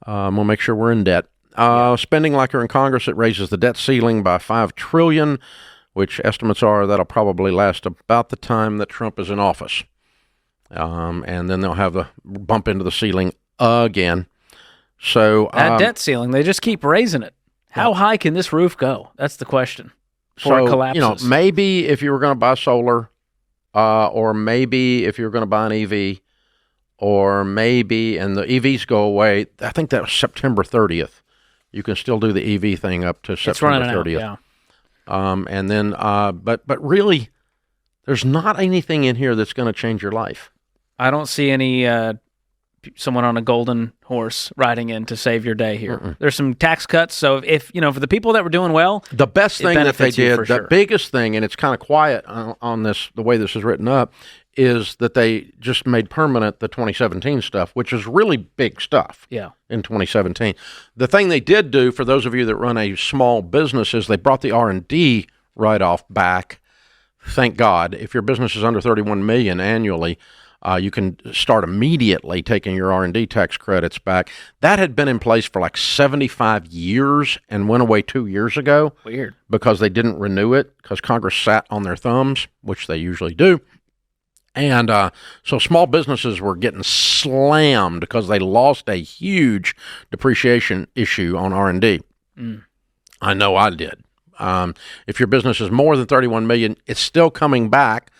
We'll make sure we're in debt. Spending like you're in Congress, it raises the debt ceiling by $5 trillion, which estimates are that'll probably last about the time that Trump is in office. And then they'll have the bump into the ceiling again. So that debt ceiling, they just keep raising it. How high can this roof go? That's the question. Before it collapses. Maybe if you were going to buy solar, or maybe if you were going to buy an EV, or maybe, and the EVs go away, I think that was September 30th. You can still do the EV thing up to September 30th. Out, yeah. And then, but really, there's not anything in here that's going to change your life. I don't see any someone on a golden horse riding in to save your day here. Mm-mm. There's some tax cuts, so if for the people that were doing well, the best thing that they did, the biggest thing, and it's kind of quiet on this, the way this is written up, is that they just made permanent the 2017 stuff, which is really big stuff. Yeah. In 2017, the thing they did do for those of you that run a small business is they brought the R&D write-off back. Thank God, if your business is under 31 million annually. You can start immediately taking your R&D tax credits back. That had been in place for like 75 years and went away 2 years ago. Weird. Because they didn't renew it because Congress sat on their thumbs, which they usually do. And so small businesses were getting slammed because they lost a huge depreciation issue on R&D. Mm. I know I did. If your business is more than 31 million, it's still coming back.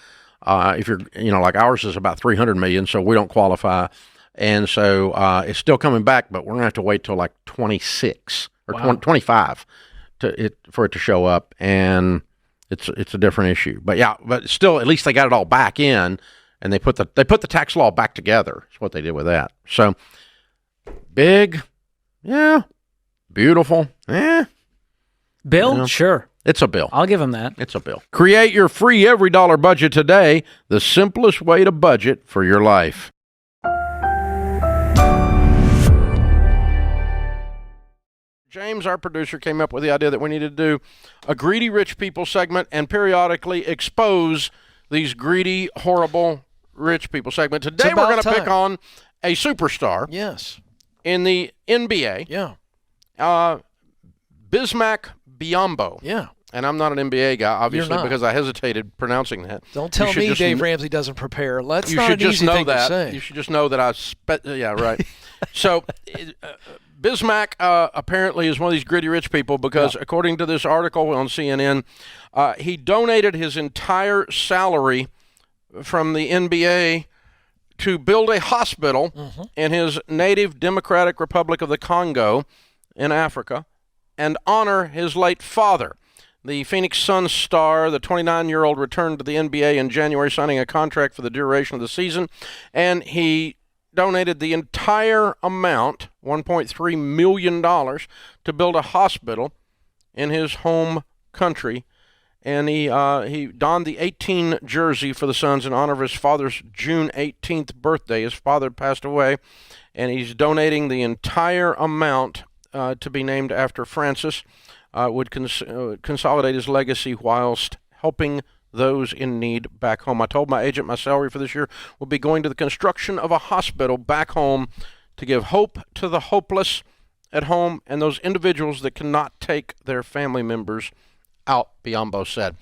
If you're, like ours is about 300 million, so we don't qualify. And so it's still coming back, but we're going to have to wait till like 26 or 25 for it to show up. And it's a different issue. But still, at least they got it all back in, and they put the tax law back together. That's what they did with that. So big, yeah, beautiful, Bill, sure. It's a bill. I'll give him that. It's a bill. Create your free every dollar budget today, the simplest way to budget for your life. James, our producer, came up with the idea that we needed to do a greedy rich people segment and periodically expose these greedy, horrible rich people segment. Today we're going to pick on a superstar. Yes. In the NBA. Yeah. Bismack Biyombo. Yeah. And I'm not an NBA guy, obviously, because I hesitated pronouncing that. Don't tell me Dave Ramsey doesn't prepare. That's not an easy thing to say. You should just know that yeah, right. So Bismack apparently is one of these gritty rich people because, according to this article on CNN, he donated his entire salary from the NBA to build a hospital in his native Democratic Republic of the Congo in Africa and honor his late father. The Phoenix Suns star, the 29-year-old, returned to the NBA in January, signing a contract for the duration of the season, and he donated the entire amount, $1.3 million, to build a hospital in his home country. And he donned the 18 jersey for the Suns in honor of his father's June 18th birthday. His father passed away, and he's donating the entire amount to be named after Francis. Would consolidate his legacy whilst helping those in need back home. I told my agent my salary for this year will be going to the construction of a hospital back home to give hope to the hopeless at home and those individuals that cannot take their family members out, Biyombo said.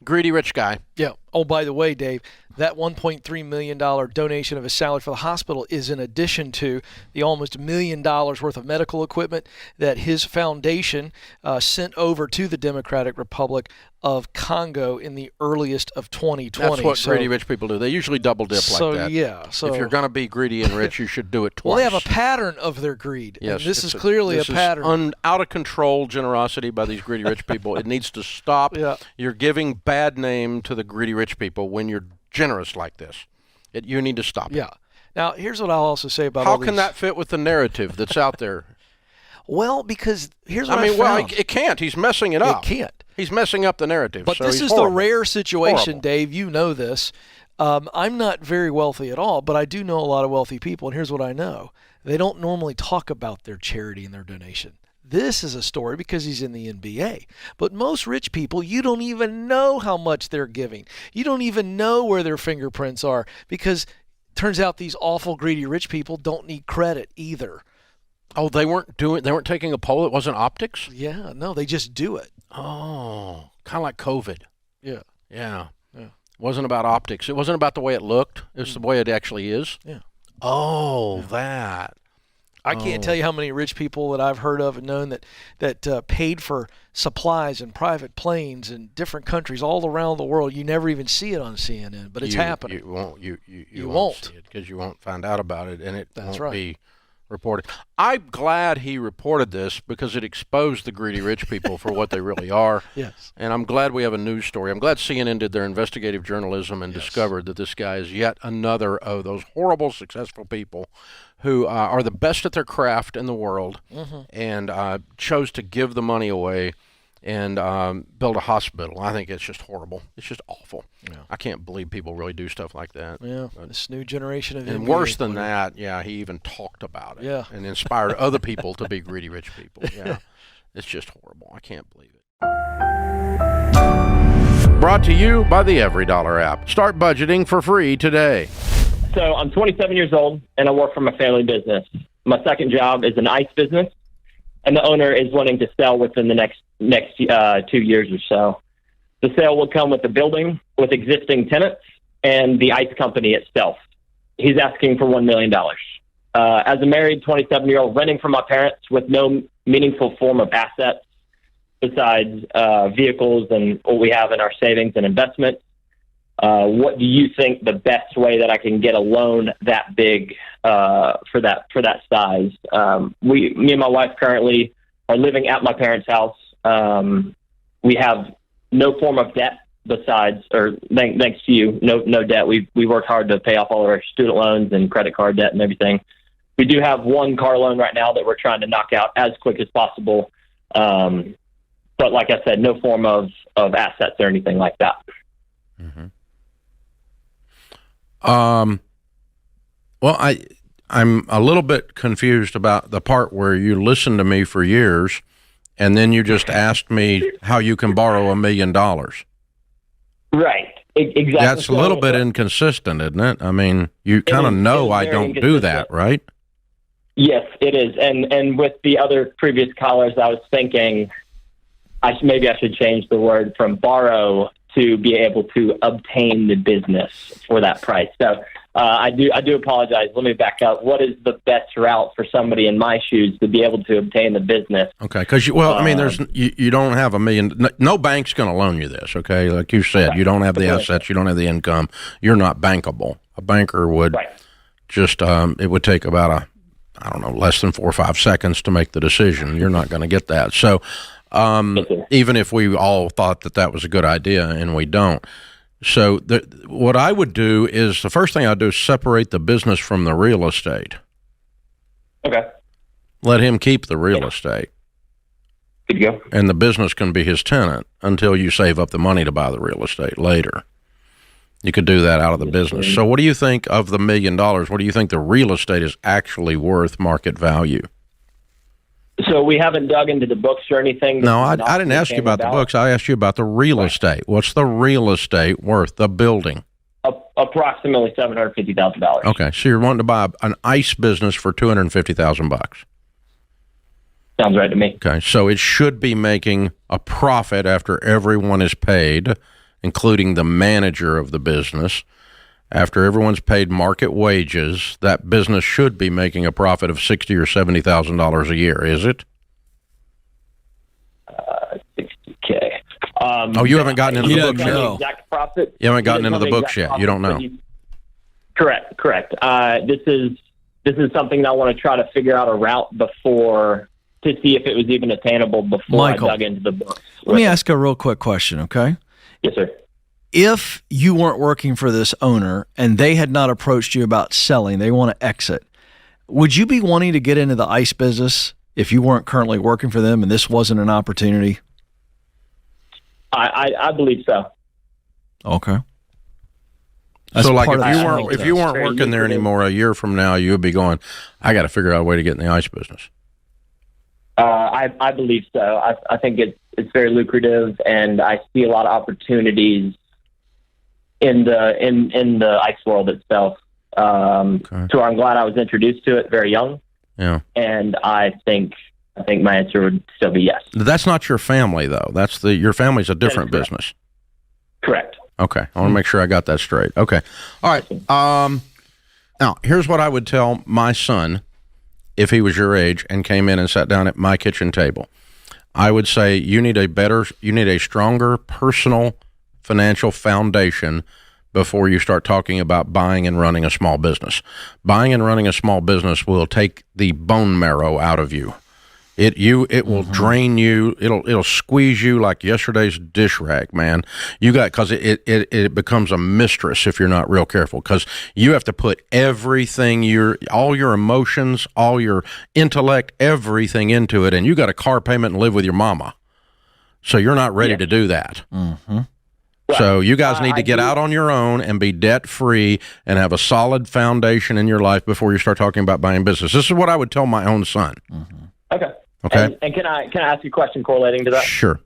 Greedy rich guy. Yeah. Oh, by the way, Dave, that $1.3 million donation of his salary for the hospital is in addition to the almost $1 million worth of medical equipment that his foundation sent over to the Democratic Republic of Congo in the earliest of 2020. That's what greedy rich people do. They usually double dip like that. Yeah. So if you're going to be greedy and rich, you should do it twice. Well, they have a pattern of their greed. Yes, and this is clearly a pattern. Out of control generosity by these greedy rich people. It needs to stop. Yeah. You're giving bad name to the greedy rich people when you're generous like this. You need to stop it. Yeah. Now, here's what I'll also say about how can that fit with the narrative that's out there? Well, because here's what I found. Well, it can't. He's messing it up. It can't. He's messing up the narrative. But so this is horrible. the rare situation, horrible. Dave. You know this. I'm not very wealthy at all, but I do know a lot of wealthy people, and here's what I know. They don't normally talk about their charity and their donation. This is a story because he's in the NBA. But most rich people, you don't even know how much they're giving. You don't even know where their fingerprints are because it turns out these awful, greedy rich people don't need credit either. Oh, they weren't taking a poll? It wasn't optics? Yeah, no, they just do it. Oh, kind of like COVID. Yeah. Yeah. It wasn't about optics. It wasn't about the way it looked. It's the way it actually is. Yeah. Oh, that. I can't tell you how many rich people that I've heard of and known that paid for supplies and private planes in different countries all around the world. You never even see it on CNN, but it's happening. You won't see it because you won't find out about it, and it won't be reported. I'm glad he reported this because it exposed the greedy rich people for what they really are. Yes. And I'm glad we have a news story. I'm glad CNN did their investigative journalism and discovered that this guy is yet another of those horrible, successful people who are the best at their craft in the world and chose to give the money away and build a hospital. I think it's just horrible. It's just awful. Yeah. I can't believe people really do stuff like that. Yeah, this new generation of and worse than that, he even talked about it and inspired other people to be greedy rich people. Yeah, it's just horrible. I can't believe it. Brought to you by the EveryDollar app. Start budgeting for free today. So I'm 27 years old, and I work for my family business. My second job is an ice business, and the owner is wanting to sell within the next 2 years or so. The sale will come with the building, with existing tenants, and the ice company itself. He's asking for $1 million. As a married 27-year-old renting from my parents with no meaningful form of assets besides vehicles and what we have in our savings and investments, what do you think the best way that I can get a loan that big for that size? Me and my wife currently are living at my parents' house. We have no form of debt besides, or thanks to you, no debt. We worked hard to pay off all of our student loans and credit card debt and everything. We do have one car loan right now that we're trying to knock out as quick as possible. but like I said, no form of assets or anything like that. Well, I'm a little bit confused about the part where you listened to me for years, and then you just asked me how you can borrow $1 million. Right. Exactly. That's a little bit inconsistent, isn't it? I mean, you kind of know I don't do that, right? Yes, it is. And with the other previous callers, I was thinking maybe I should change the word from borrow to be able to obtain the business for that price. So I do apologize. Let me back up. What is the best route for somebody in my shoes to be able to obtain the business? Okay, because you don't have $1 million. No bank's going to loan you this. Okay, like you said, you don't have the assets, you don't have the income. You're not bankable. A banker would just it would take about less than 4 or 5 seconds to make the decision. You're not going to get that. So even if we all thought that was a good idea, and we don't. So what I would do is, the first thing I'd do is separate the business from the real estate. Okay. Let him keep the real estate. Good to go. And the business can be his tenant until you save up the money to buy the real estate later. You could do that out of the business. So what do you think of the $1 million? What do you think the real estate is actually worth market value? So we haven't dug into the books or anything? No, I didn't ask you about the books. I asked you about the real estate. What's the real estate worth, the building? Approximately $750,000. Okay, so you're wanting to buy an ice business for $250,000. Sounds right to me. Okay, so it should be making a profit after everyone is paid, including the manager of the business. After everyone's paid market wages, that business should be making a profit of $60,000 or $70,000 a year. Is it? $60K. You haven't gotten into the books yet. Exact profit. You haven't gotten into the books yet. You don't know. Correct. This is something that I want to try to figure out a route before, to see if it was even attainable before Michael, I dug into the books. Let me ask a real quick question, okay? Yes, sir. If you weren't working for this owner and they had not approached you about selling, they want to exit, would you be wanting to get into the ice business if you weren't currently working for them and this wasn't an opportunity? I believe so. Okay. So, like, if you weren't working there anymore a year from now, you would be going, I got to figure out a way to get in the ice business. I believe so. I think it's very lucrative, and I see a lot of opportunities in the ice world itself. So I'm glad I was introduced to it very young. Yeah. And I think my answer would still be yes. That's not your family, though. Your family's a different business. Correct. Okay. I want to make sure I got that straight. Okay. All right. Now, here's what I would tell my son if he was your age and came in and sat down at my kitchen table. I would say you need a stronger personal financial foundation before you start talking about buying and running a small business. Buying and running a small business will take the bone marrow out of you. It will drain you. It'll squeeze you like yesterday's dish rag, man. Because it becomes a mistress if you're not real careful. Because you have to put everything, all your emotions, all your intellect, everything into it, and you got a car payment and live with your mama. So you're not ready to do that. Mm-hmm. So you guys need to get out on your own and be debt free and have a solid foundation in your life before you start talking about buying business. This is what I would tell my own son. Mm-hmm. Okay. Okay. And can I ask you a question correlating to that? Sure.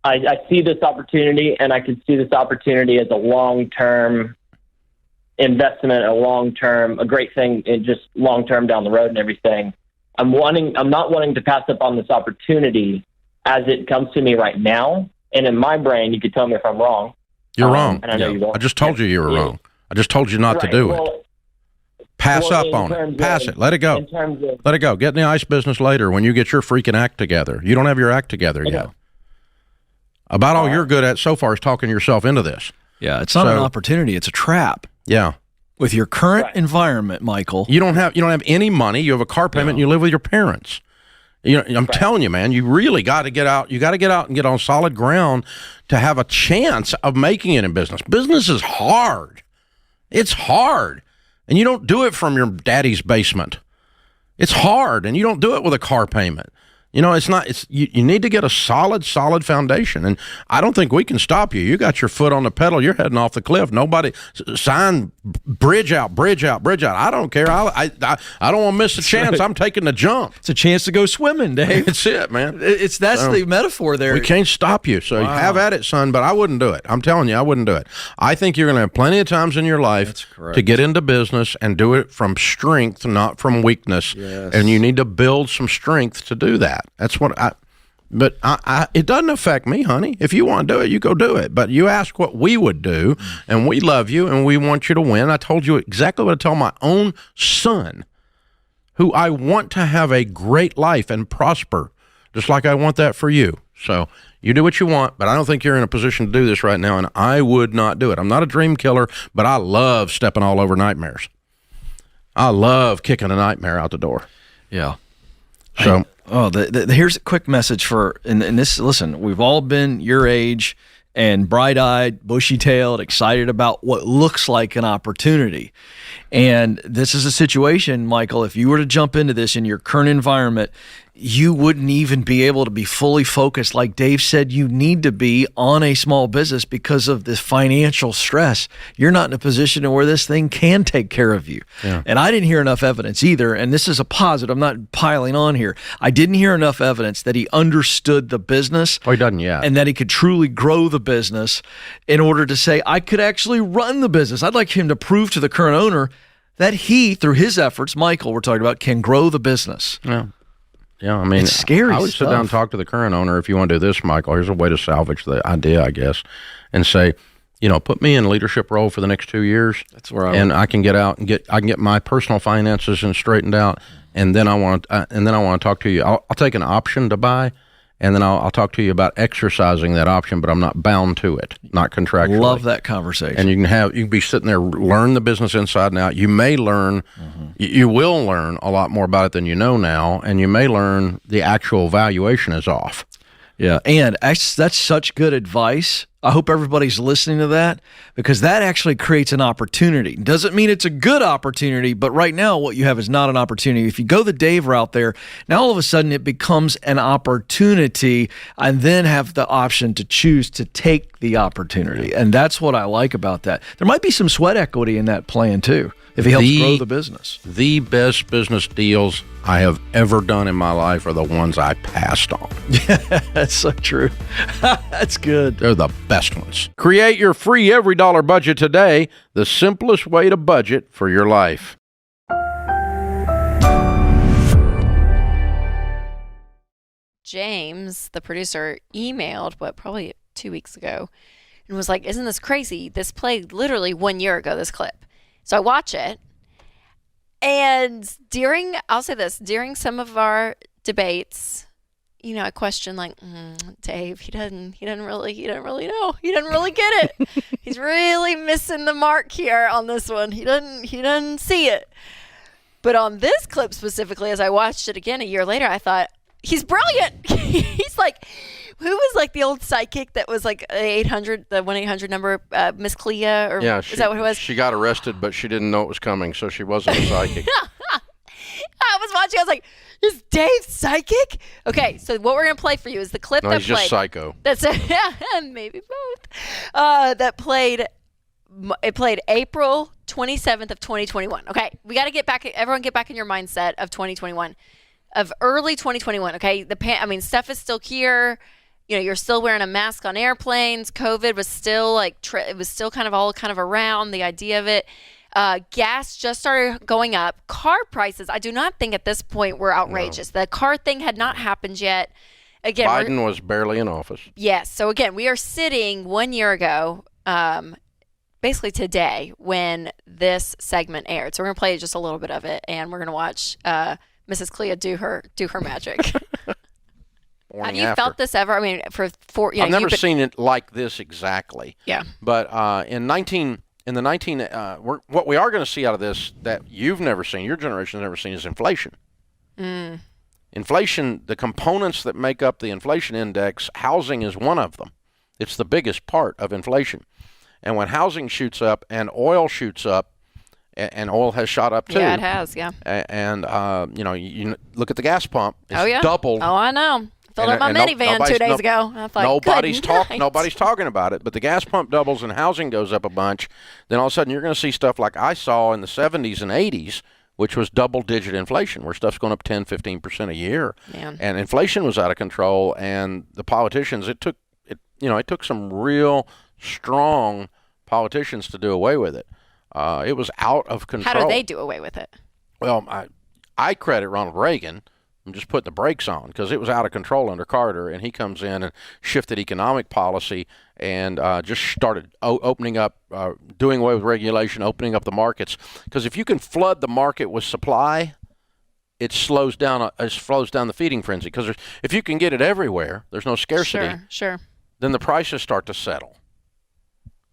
I see this opportunity, and I can see this opportunity as a long-term investment, a great thing, and just long-term down the road and everything. I'm not wanting to pass up on this opportunity as it comes to me right now. And in my brain, you could tell me if I'm wrong. You're wrong. And I know you won't. I just told you were wrong. I just told you not to do it. Pass up on it. Pass it. Let it go. Let it go. Get in the ice business later when you get your freaking act together. You don't have your act together yet. About all you're good at so far is talking yourself into this. Yeah, it's not an opportunity. It's a trap. Yeah. With your current environment, Michael. You don't have any money. You have a car payment. And you live with your parents. I'm telling you, man, you really got to get out. You got to get out and get on solid ground to have a chance of making it in business. Business is hard. It's hard. And you don't do it from your daddy's basement. It's hard, and you don't do it with a car payment. You know, you need to get a solid foundation. And I don't think we can stop you. You got your foot on the pedal. You're heading off the cliff. Nobody sign bridge out. I don't care. I don't want to miss a chance. I'm taking the jump. It's a chance to go swimming, Dave. That's it, man. That's the metaphor there. We can't stop you. So have at it, son. But I wouldn't do it. I'm telling you, I wouldn't do it. I think you're going to have plenty of times in your life to get into business and do it from strength, not from weakness. Yes. And you need to build some strength to do that. That's what it doesn't affect me, honey. If you want to do it, you go do it. But you ask what we would do, and we love you, and we want you to win. I told you exactly what I tell my own son, who I want to have a great life and prosper, just like I want that for you. So you do what you want, but I don't think you're in a position to do this right now, and I would not do it. I'm not a dream killer, but I love stepping all over nightmares. I love kicking a nightmare out the door. Yeah. So... here's a quick message and this, listen, we've all been your age and bright-eyed, bushy-tailed, excited about what looks like an opportunity. And this is a situation, Michael, if you were to jump into this in your current environment, you wouldn't even be able to be fully focused. Like Dave said, you need to be on a small business because of this financial stress. You're not in a position where this thing can take care of you. Yeah. And I didn't hear enough evidence either, and this is a positive. I'm not piling on here. I didn't hear enough evidence that he understood the business. Oh, he doesn't yet. And that he could truly grow the business in order to say, I could actually run the business. I'd like him to prove to the current owner that he, through his efforts, Michael, we're talking about, can grow the business. Yeah. Yeah, I mean, it's scary I would sit down and talk to the current owner. If you want to do this, Michael, here's a way to salvage the idea, I guess, and say, put me in a leadership role for the next 2 years. That's where I can get out and I can get my personal finances and straightened out, and then I want to talk to you. I'll take an option to buy, and then I'll talk to you about exercising that option, but I'm not bound to it, not contractually. Love that conversation. And you can be sitting there, learn the business inside and out. You may learn, you will learn a lot more about it than you know now, and you may learn the actual valuation is off. Yeah, and that's such good advice. I hope everybody's listening to that, because that actually creates an opportunity. Doesn't mean it's a good opportunity, but right now what you have is not an opportunity. If you go the Dave route there, now all of a sudden it becomes an opportunity, and then have the option to choose to take the opportunity. And that's what I like about that. There might be some sweat equity in that plan too, if he helps grow the business. The best business deals I have ever done in my life are the ones I passed on. That's so true. That's good. They're the best ones. Create your free every dollar budget today, the simplest way to budget for your life. James, the producer, emailed, probably 2 weeks ago, and was like, isn't this crazy? This played literally 1 year ago, this clip. So I watch it, and I'll say this, during some of our debates, I question Dave, he doesn't really know. He doesn't really get it. He's really missing the mark here on this one. He doesn't see it. But on this clip specifically, as I watched it again a year later, I thought, he's brilliant. He's like, who was like the old psychic that was like 800, the 1-800 number, Miss Clea, or is that what it was? She got arrested, but she didn't know it was coming, so she wasn't a psychic. I was watching, I was like, is Dave psychic? Okay, so what we're going to play for you is the clip that he's played. Just psycho. That's maybe both. It played April 27th of 2021. Okay, we got to get back, everyone get back in your mindset of 2021. Of early 2021, okay? Stuff is still here. You're still wearing a mask on airplanes. COVID was still it was still kind of around, the idea of it. Gas just started going up. Car prices, I do not think at this point were outrageous. No. The car thing had not happened yet. Again, Biden was barely in office. Yes. So again, we are sitting 1 year ago, basically today, when this segment aired. So we're going to play just a little bit of it, and we're going to watch Mrs. Clea do her magic. Have you felt this ever? I mean, I've never seen it like this exactly. Yeah. But what we are going to see out of this that you've never seen, your generation's never seen, is inflation. Inflation, the components that make up the inflation index, housing is one of them. It's the biggest part of inflation. And when housing shoots up and oil shoots up, and oil has shot up too. Yeah, it has. Yeah. And you look at the gas pump. It's Oh yeah. doubled. Oh, I know. Filled up my minivan 2 days ago. I thought, nobody's good night. nobody's talking about it, but the gas pump doubles and housing goes up a bunch. Then all of a sudden you're going to see stuff like I saw in the 70s and 80s, which was double-digit inflation, where stuff's going up 10, 15% a year. Man. And inflation was out of control, and the politicians, it took some real strong politicians to do away with it. It was out of control. How do they do away with it? Well, I credit Ronald Reagan. I'm just putting the brakes on because it was out of control under Carter, and he comes in and shifted economic policy and just started opening up, doing away with regulation, opening up the markets. Because if you can flood the market with supply, it slows down the feeding frenzy. Because if you can get it everywhere, there's no scarcity. Sure. Then the prices start to settle.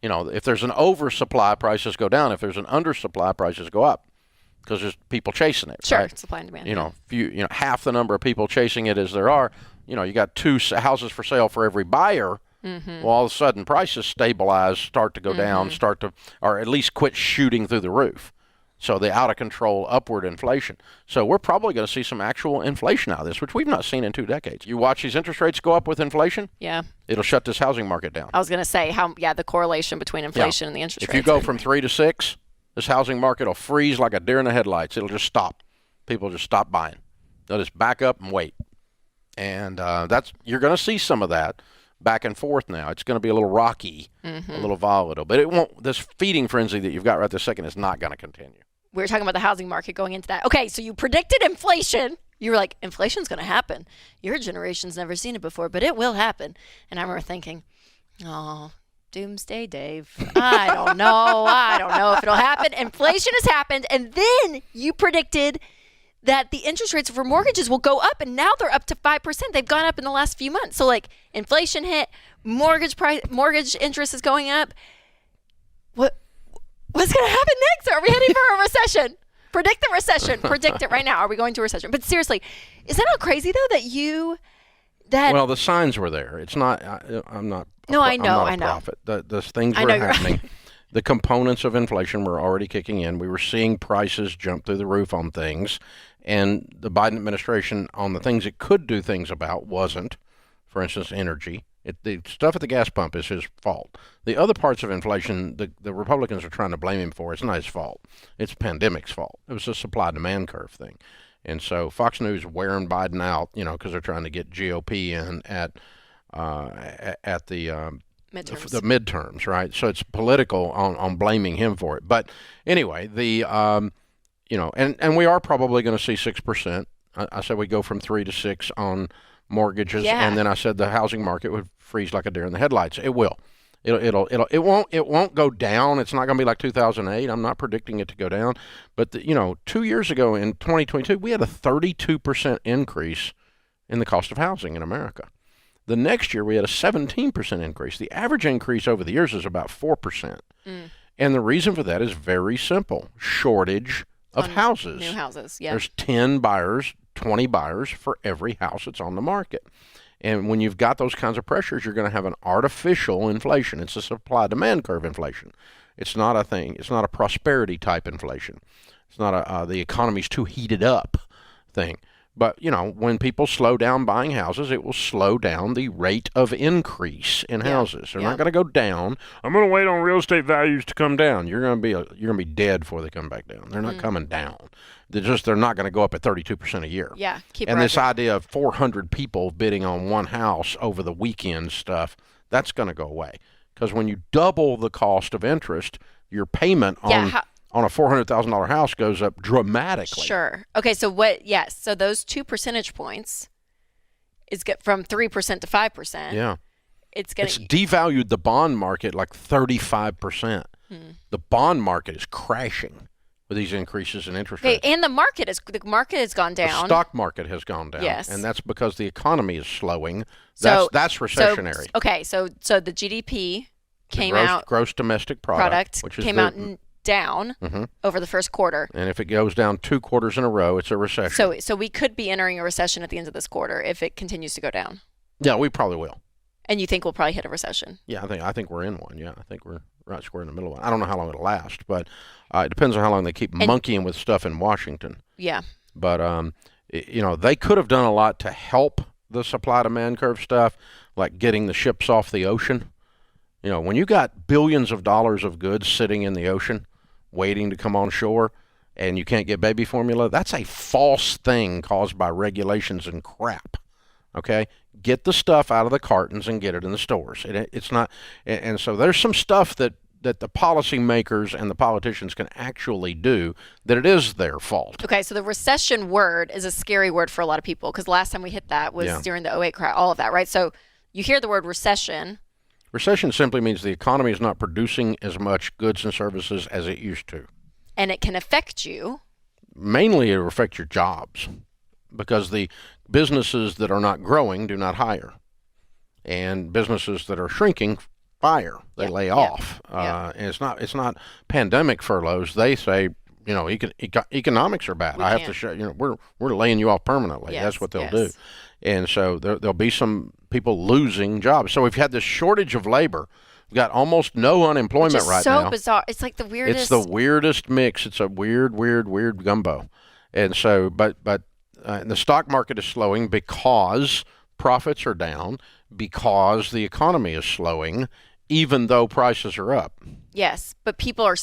If there's an oversupply, prices go down. If there's an undersupply, prices go up. Because there's people chasing it. Sure, right? supply and demand. If half the number of people chasing it as there are, you got 2 houses for sale for every buyer. Mm-hmm. Well, all of a sudden prices stabilize, start to go down, or at least quit shooting through the roof. So the out of control upward inflation. So we're probably going to see some actual inflation out of this, which we've not seen in 2 decades. You watch these interest rates go up with inflation. Yeah. It'll shut this housing market down. I was going to say the correlation between inflation and the interest rates. If you go from 3 to 6. This housing market will freeze like a deer in the headlights. It'll just stop. People just stop buying. They'll just back up and wait. And you're going to see some of that back and forth now. It's going to be a little rocky, a little volatile. But it won't. This feeding frenzy that you've got right this second is not going to continue. We were talking about the housing market going into that. Okay, so you predicted inflation. You were like, inflation's going to happen. Your generation's never seen it before, but it will happen. And I remember thinking, oh, doomsday Dave. I don't know if it'll happen. Inflation has happened. And then you predicted that the interest rates for mortgages will go up, and now they're up to 5%. They've gone up in the last few months. So like inflation hit, mortgage interest is going up. What's going to happen next? Are we heading for a recession? Predict the recession. Predict it right now. Are we going to a recession? But seriously, is that not crazy though well, the signs were there. It's not. I'm not. No, I know. I'm not a prophet. The things were happening. The components of inflation were already kicking in. We were seeing prices jump through the roof on things, and the Biden administration on the things it could do things about wasn't. For instance, energy. The stuff at the gas pump is his fault. The other parts of inflation, the Republicans are trying to blame him for. It's not his fault. It's the pandemic's fault. It was a supply-demand curve thing. And so Fox News wearing Biden out, because they're trying to get GOP in at the midterms, right? So it's political on blaming him for it. But anyway, and we are probably going to see 6%. I said we go from 3 to 6 on mortgages, and then I said the housing market would freeze like a deer in the headlights. It will. It won't go down. It's not going to be like 2008. I'm not predicting it to go down. But 2 years ago in 2022, we had a 32% increase in the cost of housing in America. The next year we had a 17% increase. The average increase over the years is about 4%. And the reason for that is very simple: shortage of houses. New houses. Yeah. There's 10 buyers, 20 buyers for every house that's on the market. And when you've got those kinds of pressures, you're going to have an artificial inflation. It's a supply-demand curve inflation. It's not a thing. It's not a prosperity-type inflation. It's not the economy's too heated up thing. But, when people slow down buying houses, it will slow down the rate of increase in houses. They're not going to go down. I'm going to wait on real estate values to come down. You're going to be dead before they come back down. They're not coming down. They're not going to go up at 32% a year. Yeah, and this idea of 400 people bidding on one house over the weekend stuff, that's going to go away. Because when you double the cost of interest, your payment on a $400,000 house goes up dramatically. Sure. Okay, so so those 2 percentage points is get from 3% to 5%. Yeah. It's devalued the bond market like 35%. The bond market is crashing with these increases in interest rates. And the market has gone down. The stock market has gone down. Yes. And that's because the economy is slowing. That's recessionary. So the GDP came out. Gross domestic product, which came out down over the first quarter. And if it goes down 2 quarters in a row, it's a recession. So we could be entering a recession at the end of this quarter if it continues to go down. Yeah, we probably will. And you think we'll probably hit a recession? Yeah, I think we're in one. Yeah, I think we're right square in the middle of it. I don't know how long it'll last, but it depends on how long they keep monkeying with stuff in Washington. Yeah. But, they could have done a lot to help the supply-demand curve stuff, like getting the ships off the ocean. When you got billions of dollars of goods sitting in the ocean waiting to come on shore and you can't get baby formula, that's a false thing caused by regulations and crap. Okay? Get the stuff out of the cartons and get it in the stores. It's not, and so there's some stuff that the policymakers and the politicians can actually do that it is their fault. Okay, so the recession word is a scary word for a lot of people because last time we hit that was during the 08 crash, all of that, right? So you hear the word recession. Recession simply means the economy is not producing as much goods and services as it used to. And it can affect you. Mainly it will affect your jobs because the businesses that are not growing do not hire. And businesses that are shrinking fire. They lay off. And it's not pandemic furloughs. They say, economics are bad. I have to show, we're laying you off permanently. Yes, that's what they'll do. And so there'll be some people losing jobs. So we've had this shortage of labor. We've got almost no unemployment Which is right so now. bizarre. It's like the weirdest. It's the weirdest mix. It's a weird gumbo. And so, but the stock market is slowing because profits are down, because the economy is slowing, even though prices are up. Yes, but people are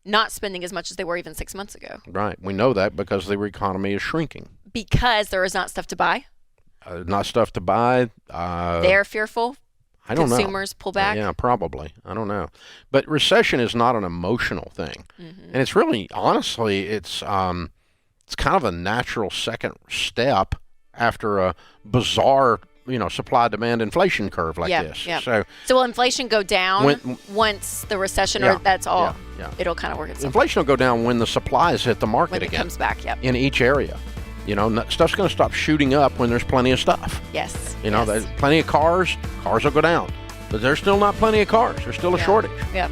not spending as much as they were even 6 months ago. Right. We know that because the economy is shrinking. Because there is not stuff to buy? Not stuff to buy. They're fearful? I don't know. Consumers pull back? Yeah, probably. I don't know. But recession is not an emotional thing. Mm-hmm. And it's really, honestly, it's kind of a natural second step after a bizarre supply-demand inflation curve like this. Yeah. So will inflation go down once the recession, or that's all? Yeah. It'll kind of work itself. Inflation will go down when the supplies hit the market again. When it comes back, in each area. Stuff's going to stop shooting up when there's plenty of stuff. Yes. There's plenty of cars will go down. But there's still not plenty of cars. There's still a shortage. Yeah.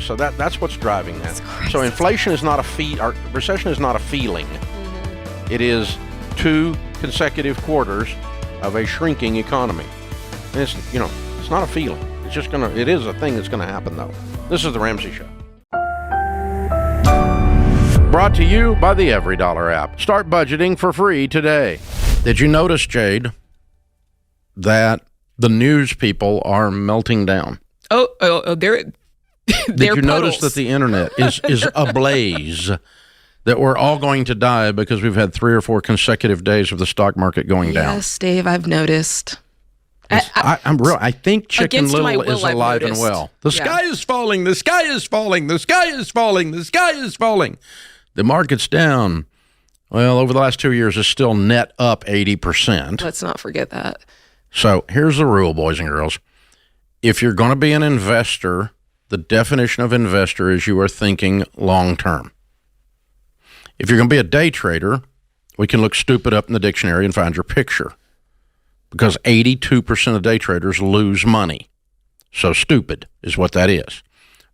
So that's what's driving that. So inflation is not or recession is not a feeling. Mm-hmm. It is 2 consecutive quarters of a shrinking economy. And it's not a feeling. It is a thing that's going to happen though. This is the Ramsey Show. Brought to you by the EveryDollar app. Start budgeting for free today. Did you notice, Jade, that the news people are melting down? They're Did you notice that the internet is ablaze? That we're all going to die because we've had 3 or 4 consecutive days of the stock market going down. Yes, Dave, I've noticed. I think Chicken Little is alive and well. The sky is falling. The sky is falling. The sky is falling. The sky is falling. The market's down. Well, over the last 2 years, it's still net up 80%. Let's not forget that. So here's the rule, boys and girls. If you're going to be an investor, the definition of investor is you are thinking long term. If you're going to be a day trader, we can look stupid up in the dictionary and find your picture. Because 82% of day traders lose money. So stupid is what that is.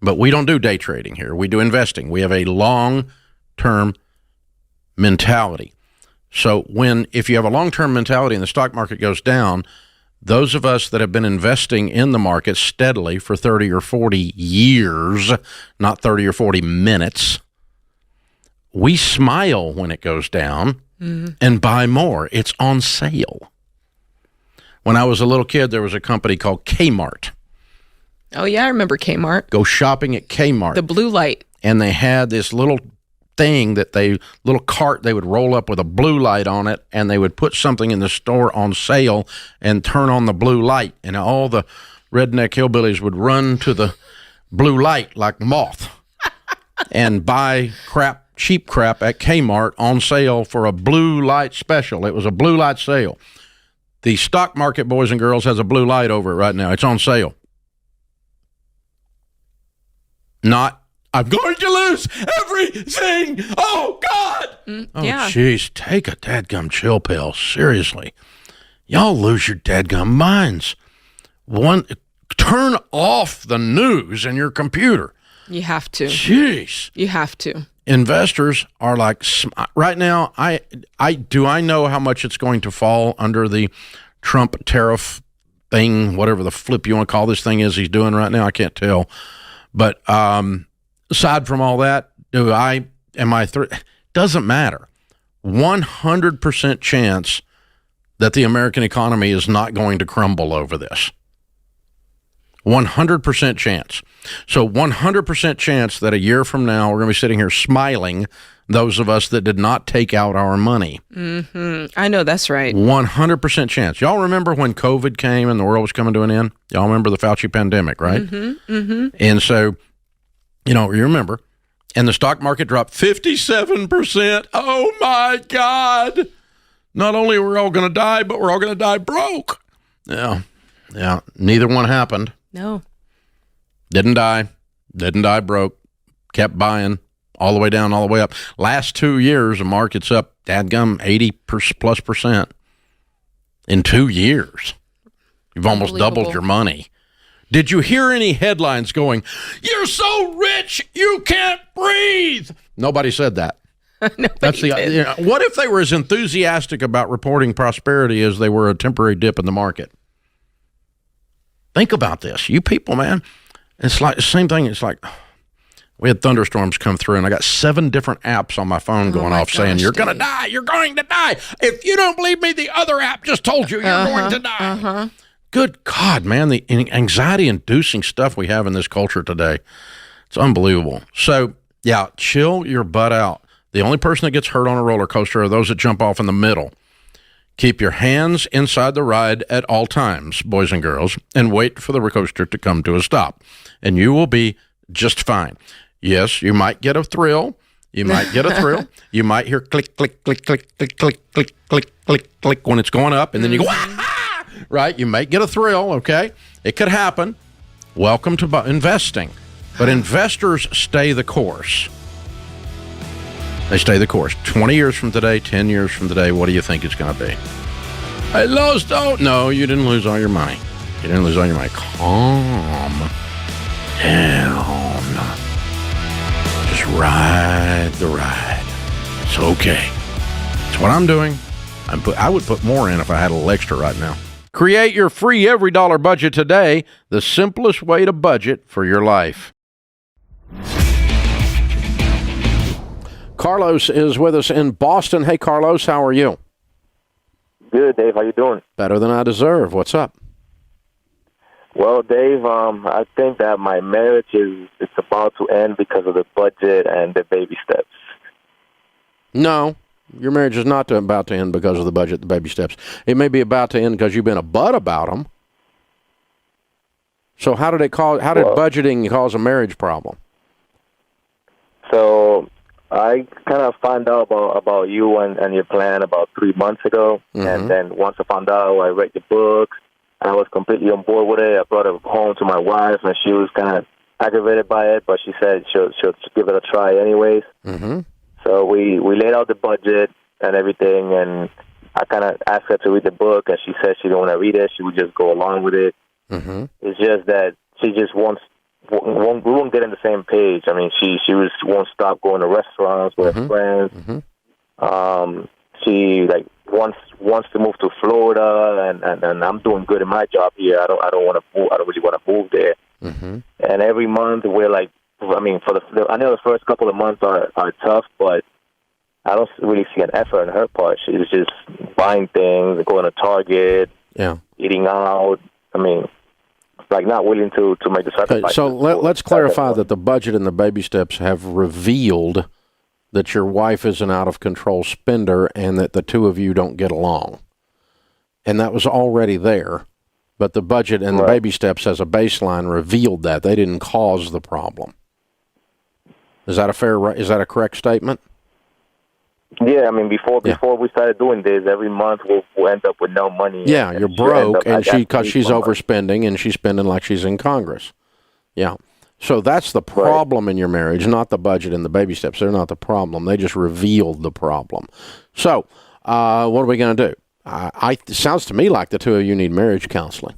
But we don't do day trading here. We do investing. We have a long-term mentality. So if you have a long-term mentality and the stock market goes down, those of us that have been investing in the market steadily for 30 or 40 years, not 30 or 40 minutes, we smile when it goes down and buy more. It's on sale. When I was a little kid, there was a company called Kmart. Oh, yeah, I remember Kmart. Go shopping at Kmart. The blue light. And they had this little thing little cart they would roll up with a blue light on it, and they would put something in the store on sale and turn on the blue light. And all the redneck hillbillies would run to the blue light like moth and buy cheap crap at Kmart on sale for a blue light special. It was a blue light sale. The stock market, boys and girls, has a blue light over it right now. It's on sale. Not, I'm going to lose everything. Oh, God. Yeah. Jeez, take a dadgum chill pill. Seriously. Y'all lose your dadgum minds. Turn off the news in your computer. You have to. Jeez. You have to. Investors are like, right now, I know how much it's going to fall under the Trump tariff thing, whatever the flip you want to call this thing is he's doing right now. I can't tell. But aside from all that, doesn't matter. 100% chance that the American economy is not going to crumble over this. 100% chance. So 100% chance that a year from now we're going to be sitting here smiling, those of us that did not take out our money. I know that's right. 100% chance. Y'all remember when COVID came and the world was coming to an end? Y'all remember the Fauci pandemic, right? And so, you remember, and the stock market dropped 57%. Oh my God. Not only are we all going to die, but we're all going to die broke. Yeah. Neither one happened. No. Didn't die broke. Kept buying all the way down, all the way up. Last 2 years, the market's up, dadgum, 80+% in 2 years. You've almost doubled your money. Did you hear any headlines going, "You're so rich, you can't breathe"? Nobody said that. That's what if they were as enthusiastic about reporting prosperity as they were a temporary dip in the market? Think about this. You people, man. It's like the same thing. It's like we had thunderstorms come through, and I got 7 different apps on my phone going off saying, "You're going to die. You're going to die. If you don't believe me, the other app just told you you're going to die." Good God, man. The anxiety-inducing stuff we have in this culture today. It's unbelievable. So, yeah, chill your butt out. The only person that gets hurt on a roller coaster are those that jump off in the middle. Keep your hands inside the ride at all times, boys and girls, and wait for the coaster to come to a stop, and you will be just fine. Yes, you might get a thrill. You might hear click, click, click, click, click, click, click, click, click, click when it's going up, and then you go, ah, right? You might get a thrill, okay? It could happen. Welcome to investing. But investors stay the course. They stay the course. 20 years from today, 10 years from today, what do you think it's going to be? I lost out. No, you didn't lose all your money. You didn't lose all your money. Calm down. Just ride the ride. It's okay. That's what I'm doing. I would put more in if I had a little extra right now. Create your free every dollar budget today. The simplest way to budget for your life. Carlos is with us in Boston. Hey, Carlos, how are you? Good, Dave. How you doing? Better than I deserve. What's up? Well, Dave, I think that my marriage it's about to end because of the budget and the baby steps. No, your marriage is not about to end because of the budget, the baby steps. It may be about to end because you've been a butt about them. So how did budgeting cause a marriage problem? So I kind of found out about you and your plan about 3 months ago. And then once I found out, I read the book. I was completely on board with it. I brought it home to my wife, and she was kind of aggravated by it, but she said she'll give it a try anyways. So we laid out the budget and everything, and I kind of asked her to read the book, and she said she didn't want to read it. She would just go along with it. It's just that she just we won't get on the same page. I mean, she won't stop going to restaurants with her friends. She wants to move to Florida, and I'm doing good in my job here. I don't really want to move there. And every month we're like, I mean, I know the first couple of months are tough, but I don't really see an effort on her part. She's just buying things, going to Target, eating out. I mean, like not willing to make the sacrifice. So let's clarify that the budget and the baby steps have revealed that your wife is an out-of-control spender and that the two of you don't get along. And that was already there, but the budget and the baby steps as a baseline revealed that. They didn't cause the problem. Is that a correct statement? Yeah, I mean, before we started doing this, every month we'll end up with no money. Yeah, you're broke, and because she's overspending, and she's spending like she's in Congress. Yeah. So that's the problem in your marriage, not the budget and the baby steps. They're not the problem. They just revealed the problem. So what are we going to do? It sounds to me like the two of you need marriage counseling.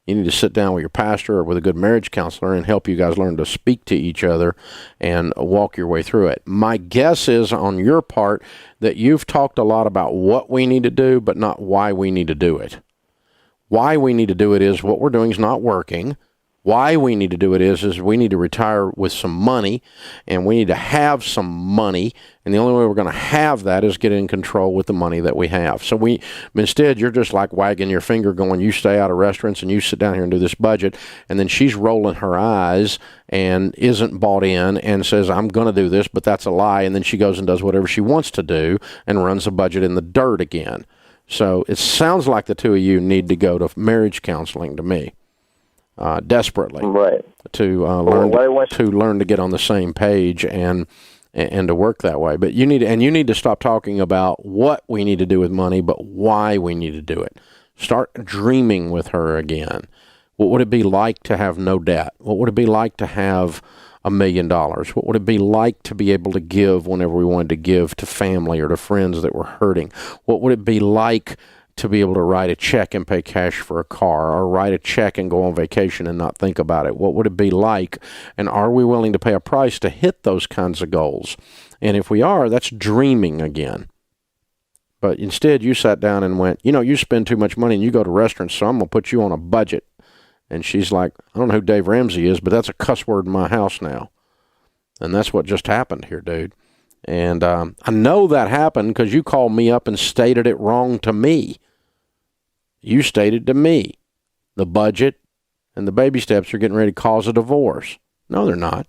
You need to sit down with your pastor or with a good marriage counselor and help you guys learn to speak to each other and walk your way through it. My guess is on your part that you've talked a lot about what we need to do, but not why we need to do it. Why we need to do it is what we're doing is not working. Why we need to do it is we need to retire with some money, and we need to have some money, and the only way we're going to have that is get in control with the money that we have. So instead, you're just like wagging your finger going, you stay out of restaurants and you sit down here and do this budget, and then she's rolling her eyes and isn't bought in and says, I'm going to do this, but that's a lie, and then she goes and does whatever she wants to do and runs the budget in the dirt again. So it sounds like the two of you need to go to marriage counseling to me. Desperately, right? To learn to get on the same page and to work that way. But you need to stop talking about what we need to do with money, but why we need to do it. Start dreaming with her again. What would it be like to have no debt? What would it be like to have $1 million? What would it be like to be able to give whenever we wanted to give to family or to friends that were hurting? What would it be like to be able to write a check and pay cash for a car, or write a check and go on vacation and not think about it? What would it be like? And are we willing to pay a price to hit those kinds of goals? And if we are, that's dreaming again. But instead, you sat down and went, you spend too much money and you go to restaurants, so I'm going to put you on a budget. And she's like, I don't know who Dave Ramsey is, but that's a cuss word in my house now. And that's what just happened here, dude. And I know that happened because you called me up and stated it wrong to me. You stated to me the budget and the baby steps are getting ready to cause a divorce. No, they're not.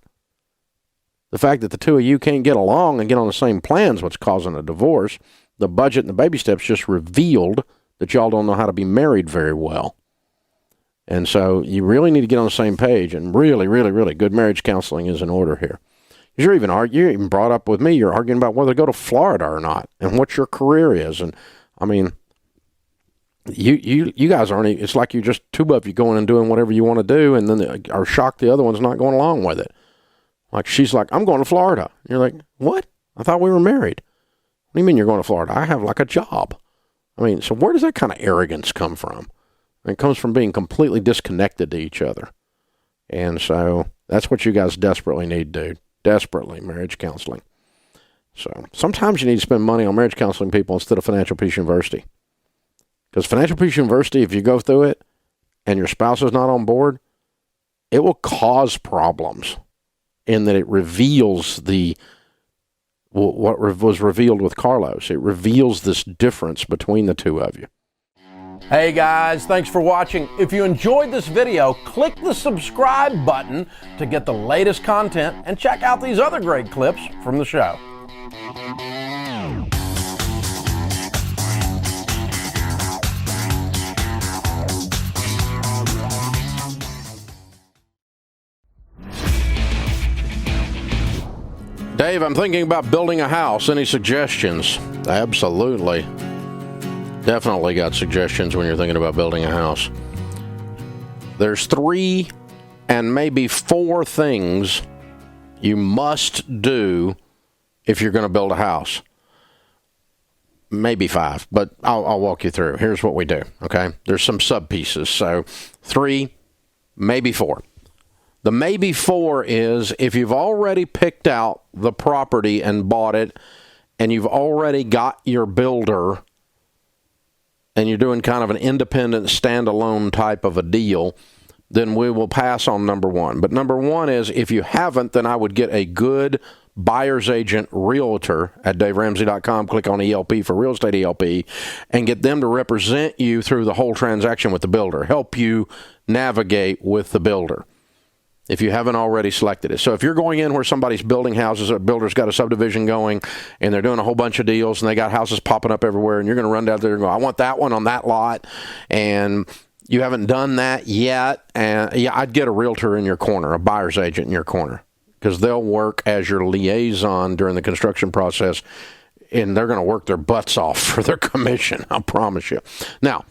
The fact that the two of you can't get along and get on the same plan is what's causing a divorce. The budget and the baby steps just revealed that y'all don't know how to be married very well. And so you really need to get on the same page, and really, really, really good marriage counseling is in order here. You're even brought up with me, you're arguing about whether to go to Florida or not and what your career is. And I mean, you guys aren't, it's like you're just two of you going and doing whatever you want to do, and then are shocked the other one's not going along with it. Like, she's like, I'm going to Florida. And you're like, what? I thought we were married. What do you mean you're going to Florida? I have like a job. I mean, so where does that kind of arrogance come from? It comes from being completely disconnected to each other. And so that's what you guys desperately need, dude. Desperately, marriage counseling. So sometimes you need to spend money on marriage counseling people instead of Financial Peace University. Because Financial Peace University, if you go through it and your spouse is not on board, it will cause problems in that it reveals what was revealed with Carlos. It reveals this difference between the two of you. Hey guys, thanks for watching. If you enjoyed this video, click the subscribe button to get the latest content and check out these other great clips from the show. Dave, I'm thinking about building a house. Any suggestions? Absolutely. Definitely got suggestions when you're thinking about building a house. There's 3 and maybe 4 things you must do if you're going to build a house. Maybe 5, but I'll walk you through. Here's what we do, okay? There's some sub-pieces. So 3, maybe 4. The maybe 4 is if you've already picked out the property and bought it, and you've already got your builder, and you're doing kind of an independent, standalone type of a deal, then we will pass on number 1. But number 1 is if you haven't, then I would get a good buyer's agent realtor at DaveRamsey.com. Click on ELP for real estate ELP and get them to represent you through the whole transaction with the builder, help you navigate with the builder if you haven't already selected it. So if you're going in where somebody's building houses, a builder's got a subdivision going, and they're doing a whole bunch of deals, and they got houses popping up everywhere, and you're going to run down there and go, I want that one on that lot, and you haven't done that yet, and yeah, I'd get a realtor in your corner, a buyer's agent in your corner, because they'll work as your liaison during the construction process, and they're going to work their butts off for their commission, I promise you. Now,